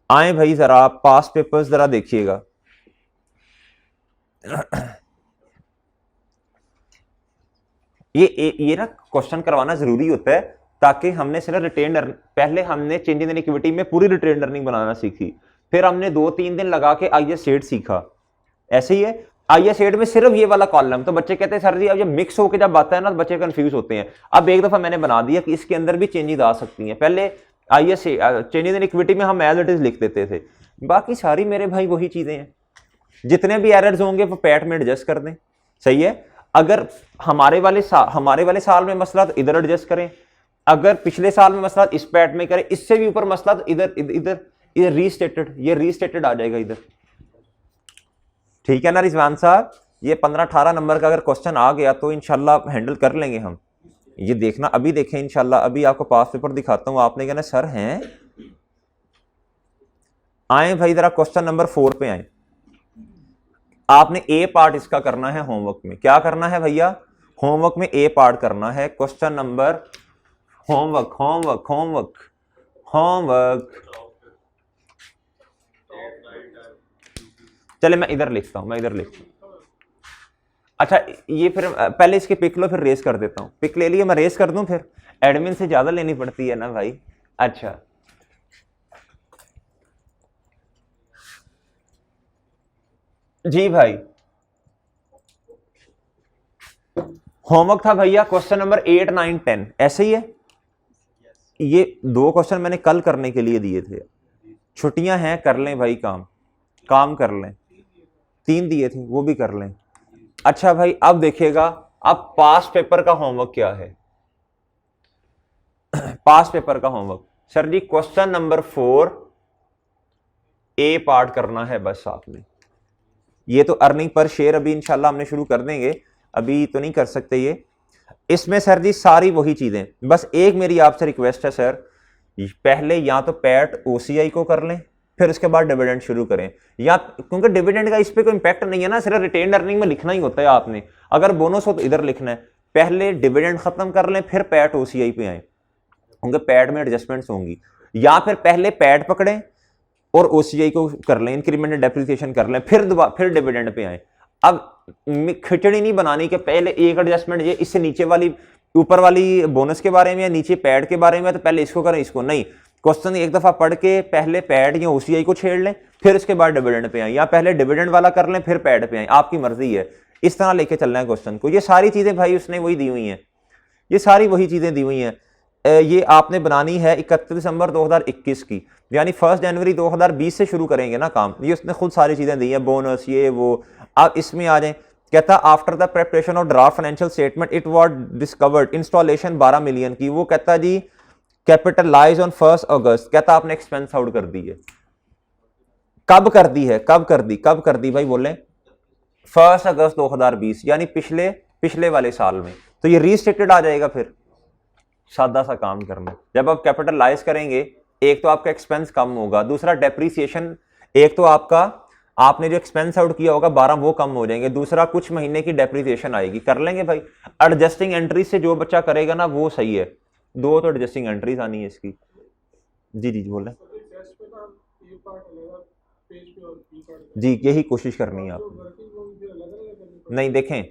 आए भाई जरा आप पास पेपर्स जरा देखिएगा। ये ना क्वेश्चन करवाना जरूरी होता है, ताकि हमने सिर्फ रिटेन पहले हमने चेंज इन इक्विटी में पूरी रिटेन अर्निंग बनाना सीखी, फिर हमने 2-3 दिन लगा के IS8 सीखा। ऐसे ही है IS8 में सिर्फ ये वाला कॉलम, तो बच्चे कहते हैं सर जी अब जब मिक्स होकर जब आता है ना तो बच्चे कंफ्यूज होते हैं। अब एक दफा मैंने बना दिया कि इसके अंदर भी चेंजेस आ सकती हैं। पहले चेंजेस इन इक्विटी में हम एज इट इज लिख देते थे, बाकी सारी मेरे भाई वही चीजें हैं, जितने भी एरर्स होंगे वो पैट में एडजस्ट कर दें। सही है, अगर हमारे वाले साल में मसला तो इधर एडजस्ट करें, अगर पिछले साल में मसला इस पैट में करें, इससे भी ऊपर मसला तो इधर रीस्टेटेड, ये रीस्टेटेड आ जाएगा इधर। ठीक है ना रिजवान साहब, ये 15-18 नंबर का अगर क्वेश्चन आ गया तो इंशाल्लाह हैंडल कर लेंगे हम। ये देखना, अभी देखें इंशाल्लाह, अभी आपको पास पेपर दिखाता हूं। आपने कहना सर हैं, आए भाई जरा क्वेश्चन नंबर 4 पे आए। आपने ए पार्ट इसका करना है होमवर्क में। क्या करना है भैया, होमवर्क में ए पार्ट करना है। क्वेश्चन नंबर होमवर्क चले मैं इधर लिखता हूं, अच्छा ये फिर पहले इसके पिक लो, फिर रेस कर देता हूं। पिक ले लिए, मैं रेस कर दूं, फिर एडमिन से ज्यादा लेनी पड़ती है ना भाई। अच्छा जी भाई, होमवर्क था भैया क्वेश्चन नंबर 8, 9, 10, ऐसे ही है। ये 2 क्वेश्चन मैंने कल करने के लिए दिए थे, छुट्टियां हैं, कर लें भाई, काम कर लें। 3 दिए थे, वो भी कर लें। अच्छा भाई अब देखिएगा, अब पास पेपर का होमवर्क क्या है। पास पेपर का होमवर्क सर जी क्वेश्चन नंबर 4 ए पार्ट करना है बस आपने। ये तो अर्निंग पर शेयर अभी इंशाल्लाह हमने शुरू कर देंगे, अभी तो नहीं कर सकते ये। इसमें सर जी सारी वही चीजें, बस एक मेरी आपसे रिक्वेस्ट है सर, पहले या तो पैट OCI को कर लें, फिर उसके बाद डिविडेंड शुरू करें, या क्योंकि डिविडेंड का इस पर कोई इंपैक्ट नहीं है ना, सिर्फ रिटेन अर्निंग में लिखना ही होता है आपने। अगर बोनस हो तो इधर लिखना है, पहले डिविडेंड खत्म कर लें, फिर पैट OCI पे आए, क्योंकि पैट में एडजस्टमेंट्स होंगी। या फिर पहले पैट पकड़ें और OCI को कर लें, इंक्रीमेंट एंड डेप्रिसिएशन कर लें, फिर डिविडेंड पे आए। अब खिचड़ी नहीं बनानी कि पहले एक एडजस्टमेंट ये इससे नीचे वाली ऊपर वाली बोनस के बारे में या नीचे पैड के बारे में, तो पहले इसको करें, इसको नहीं। क्वेश्चन एक दफा पढ़ के पहले पैड या OCI को छेड़ लें, फिर उसके बाद डिविडेंड पे आए, या पहले डिविडेंड वाला कर लें फिर पैड पे आए, आपकी मर्जी है। इस तरह लेके चलना है क्वेश्चन को। ये सारी चीजें भाई उसने वही दी हुई हैं, ये सारी वही चीजें दी हुई हैं। ये आपने बनानी है 31 दिसंबर 2021 की, यानी 1 जनवरी 2020 से शुरू करेंगे ना काम। ये उसने खुद सारी चीजें दी है, बोनस ये वो। अब इसमें आ जाए, कहता after the preparation of draft financial statement it was discovered installation 12 million की, वो कहता जी कैपिटलाइज ऑन 1 अगस्त, कहता आपने एक्सपेंस आउट कर दी है। कब कर दी है, कब कर दी भाई बोले 1 अगस्त 2020, यानी पिछले वाले साल में। तो ये रीस्टेटेड आ जाएगा। फिर सादा सा काम करना, जब आप कैपिटलाइज करेंगे एक तो आपका एक्सपेंस कम होगा, दूसरा डेप्रीसिएशन, एक तो आपने जो एक्सपेंस आउट किया होगा 12 वो कम हो जाएंगे, दूसरा कुछ महीने की डेप्रीसिएशन आएगी। कर लेंगे भाई। एडजस्टिंग एंट्रीज से जो बच्चा करेगा ना वो सही है। 2 तो एडजस्टिंग एंट्रीज आनी है इसकी। जी जी बोल रहे जी, यही कोशिश करनी है आप। नहीं देखें,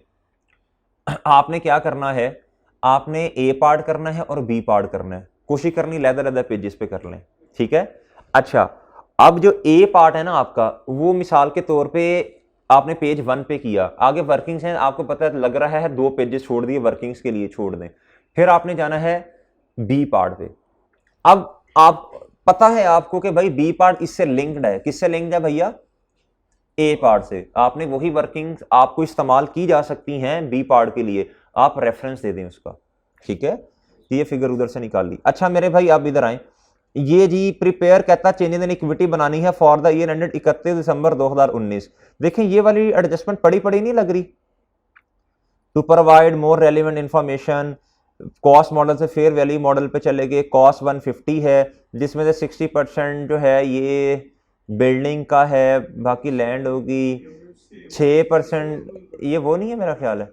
आपने क्या करना है, आपने ए पार्ट करना है और बी पार्ट करना है। कोशिश करनी अलग पेजेस पे कर लें, ठीक है। अच्छा, अब जो ए पार्ट है ना आपका, वो मिसाल के तौर पे आपने पेज 1 पे किया, आगे वर्किंग्स हैं, आपको पता लग रहा है 2 पेजेस छोड़ दिए, वर्किंग्स के लिए छोड़ दें। फिर आपने जाना है बी पार्ट पे। अब आप पता है आपको कि भाई बी पार्ट इससे लिंक्ड है, किससे लिंक्ड है भैया, ए पार्ट से। आपने वही वर्किंग्स आपको इस्तेमाल की जा सकती हैं बी पार्ट के लिए, आप रेफरेंस दे दें उसका, ठीक है। ये फिगर उधर से निकाल ली। अच्छा मेरे भाई आप इधर आए, ये जी प्रिपेयर कहता है चेंजेस इन इक्विटी बनानी है फॉर द ईयर एंडेड 31 दिसंबर 2019। देखें ये वाली एडजस्टमेंट पड़ी नहीं लग रही। To provide more relevant information, cost model से फेयर वैल्यू मॉडल पे चले गए। कॉस्ट 150 है, जिसमें से 60% जो है ये बिल्डिंग का है, बाकी लैंड होगी 6%। ये वो नहीं है मेरा ख्याल है,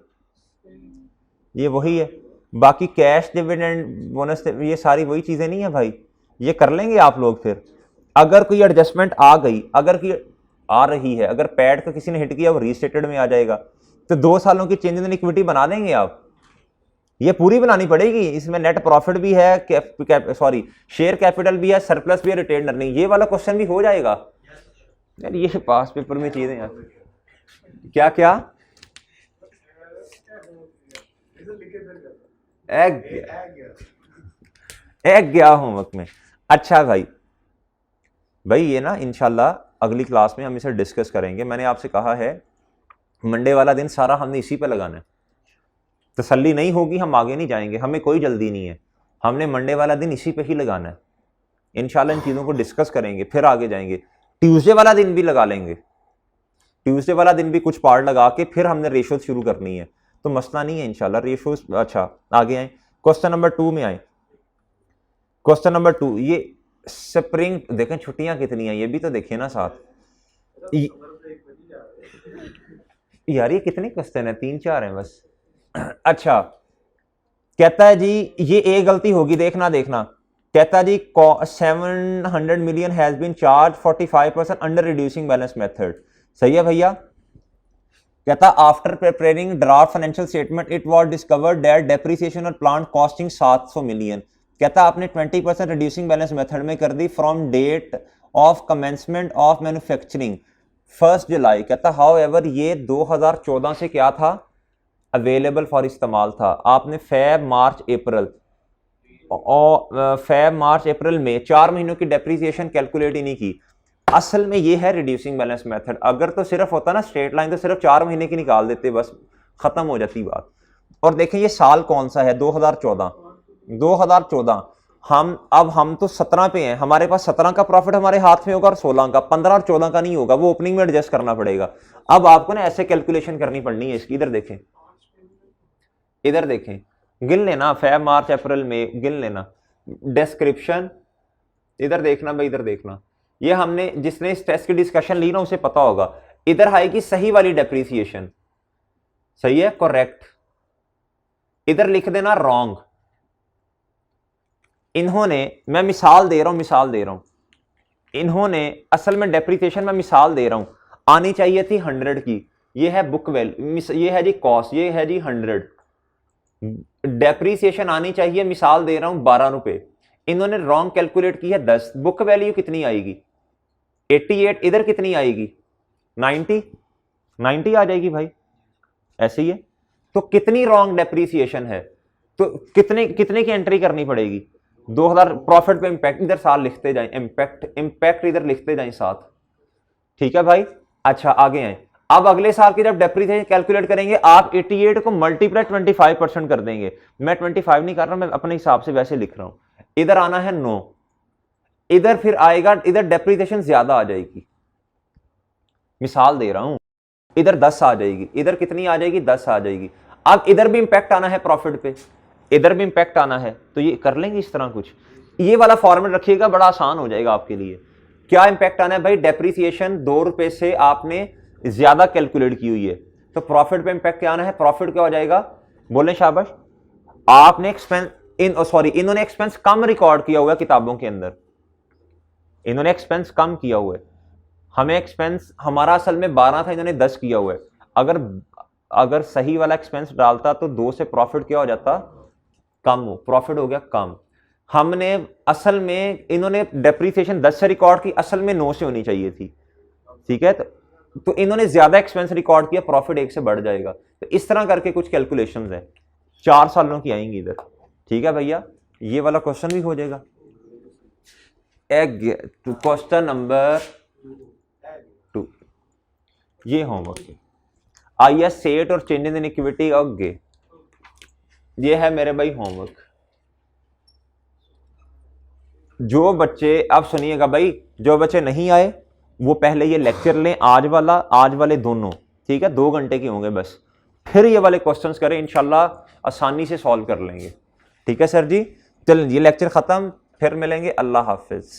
ये वही है। बाकी कैश डिविडेंड बोनस ये सारी वही चीजें नहीं है भाई। ये कर लेंगे आप लोग। फिर अगर कोई एडजस्टमेंट आ गई, अगर कोई आ रही है, अगर पैड का किसी ने हिट किया वो रीस्टेटेड में आ जाएगा, तो 2 सालों की चेंज इन इक्विटी बना देंगे आप। ये पूरी बनानी पड़ेगी, इसमें नेट प्रॉफिट भी है, सॉरी शेयर कैपिटल भी है, सरप्लस भी है, रिटेन अर्निंग, ये वाला क्वेश्चन भी हो जाएगा यार। ये पास पेपर में चीजें यार, क्या क्या एक गया होमवर्क में। अच्छा भाई ये ना इंशाल्लाह अगली क्लास में हम इसे डिस्कस करेंगे। मैंने आपसे कहा है मंडे वाला दिन सारा हमने इसी पे लगाना है। तसल्ली नहीं होगी हम आगे नहीं जाएंगे, हमें कोई जल्दी नहीं है, हमने मंडे वाला दिन इसी पे ही लगाना है। इंशाल्लाह इन चीज़ों को डिस्कस करेंगे फिर आगे जाएंगे। ट्यूसडे वाला दिन भी लगा लेंगे, ट्यूसडे वाला दिन भी कुछ पार्ट लगा के फिर हमने रेशो शुरू करनी है, तो मसला नहीं है इंशाल्लाह रेशो। अच्छा आगे आए, क्वेश्चन नंबर 2 में आए। क्वेश्चन नंबर 2, ये स्प्रिंग देखें, छुट्टियां कितनी हैं ये भी तो देखें ना साथ। यार ये कितने क्वेश्चन है, 3-4 हैं बस। अच्छा कहता है जी ये एक गलती होगी, देखना कहता है जी 700 million has been charge 45% under reducing balance method. सही है भैया। कहता after preparing draft financial statement it was discovered that depreciation और प्लांट कॉस्टिंग 700 मिलियन। कहता आपने 20% रिड्यूसिंग बैलेंस मेथड में कर दी from date of commencement of manufacturing 1 July. कहता हाउएवर ये 2014 से क्या था, अवेलेबल फॉर इस्तेमाल था। आपने फेब मार्च अप्रैल में 4 महीनों की डेप्रिसिएशन कैलकुलेट ही नहीं की। असल में ये है रिड्यूसिंग बैलेंस मेथड। अगर तो सिर्फ होता ना स्ट्रेट लाइन तो सिर्फ 4 महीने की निकाल देते, बस खत्म हो जाती बात। और देखें ये साल कौन सा है, 2014। हम तो 17 पे हैं, हमारे पास 17 का प्रॉफिट हमारे हाथ में होगा और 16 का, 15 और 14 का नहीं होगा, वो ओपनिंग में एडजस्ट करना पड़ेगा। अब आपको ना ऐसे कैलकुलेशन करनी पड़नी है इसकी। इधर देखें गिन लेना, फेब मार्च अप्रैल में गिन लेना। डिस्क्रिप्शन इधर देखना भाई, इधर देखना। ये हमने जिसने इस टेस्ट की डिस्कशन ली ना उसे पता होगा। इधर आएगी सही वाली डेप्रिसिएशन, सही है, करेक्ट। इधर लिख देना रॉन्ग। इन्होंने, मैं मिसाल दे रहा हूं, इन्होंने असल में डेप्रिसिएशन में मिसाल दे रहा हूं, आनी चाहिए थी 100 की। ये है बुक वैल्यू, ये है जी कॉस्ट, ये है जी 100। डेप्रीसिएशन आनी चाहिए, मिसाल दे रहा हूं 12 रुपए, इन्होंने रॉन्ग कैलकुलेट की है 10। बुक वैल्यू कितनी आएगी 88, इधर कितनी आएगी 90 आ जाएगी भाई, ऐसे ही है। तो कितनी रॉन्ग डेप्रीसिएशन है, तो कितने की एंट्री करनी पड़ेगी 2000 प्रॉफिट पे इंपैक्ट, इधर साल लिखते जाएं, इंपैक्ट इधर लिखते जाएं साथ, ठीक है भाई। अच्छा आगे आए, अब अगले साल की जब डेप्रिसिएशन कैलकुलेट करेंगे आप 88 को मल्टीप्लाई 25% कर देंगे। मैं 25 नहीं कर रहा, मैं अपने हिसाब से वैसे लिख रहा हूं। इधर आना है 9, इधर फिर आएगा, इधर डेप्रिसिएशन ज्यादा आ जाएगी, मिसाल दे रहा हूं, इधर 10 आ जाएगी, इधर कितनी आ जाएगी, 10 आ जाएगी। अब इधर भी इंपैक्ट आना है प्रॉफिट पे, इधर भी इंपैक्ट आना है, तो ये कर लेंगे इस तरह कुछ। ये वाला फॉर्मेट रखिएगा, बड़ा आसान हो जाएगा आपके लिए। क्या इंपैक्ट आना है भाई, डेप्रिसिएशन 2 रुपए से आपने ज्यादा कैलकुलेट की हुई है, तो प्रॉफिट पे इंपैक्ट क्या आना है, प्रॉफिट क्या हो जाएगा, बोले शाबाश। आपने एक्सपेंस इन्होंने एक्सपेंस कम रिकॉर्ड किया हुआ है किताबों के अंदर, इन्होंने एक्सपेंस कम किया हुआ है, हमें एक्सपेंस हमारा असल में 12 था, इन्होंने 10 किया हुआ है। अगर सही वाला एक्सपेंस डालता तो 2 से प्रॉफिट क्या हो जाता, कम हो, प्रॉफिट हो गया कम। हमने असल में, इन्होंने डेप्रिसिएशन 10 से रिकॉर्ड की, असल में 9 से होनी चाहिए थी, ठीक है। तो इन्होंने ज्यादा एक्सपेंस रिकॉर्ड किया, प्रॉफिट 1 से बढ़ जाएगा। तो इस तरह करके कुछ कैलकुलेशंस है, 4 सालों की आएंगी इधर, ठीक है भैया। ये वाला क्वेश्चन भी हो जाएगा। क्वेश्चन नंबर 2 ये होमवर्क, IS सेट और चेंजेस इन इक्विटी ओके, ये है मेरे भाई होमवर्क। जो बच्चे, अब सुनिएगा भाई, जो बच्चे नहीं आए वो पहले ये लेक्चर लें, आज वाला आज वाले दोनों, ठीक है, 2 घंटे के होंगे बस, फिर ये वाले क्वेश्चंस करें, इंशाल्लाह आसानी से सॉल्व कर लेंगे, ठीक है सर जी। चलिए ये लेक्चर खत्म, फिर मिलेंगे, अल्लाह हाफिज।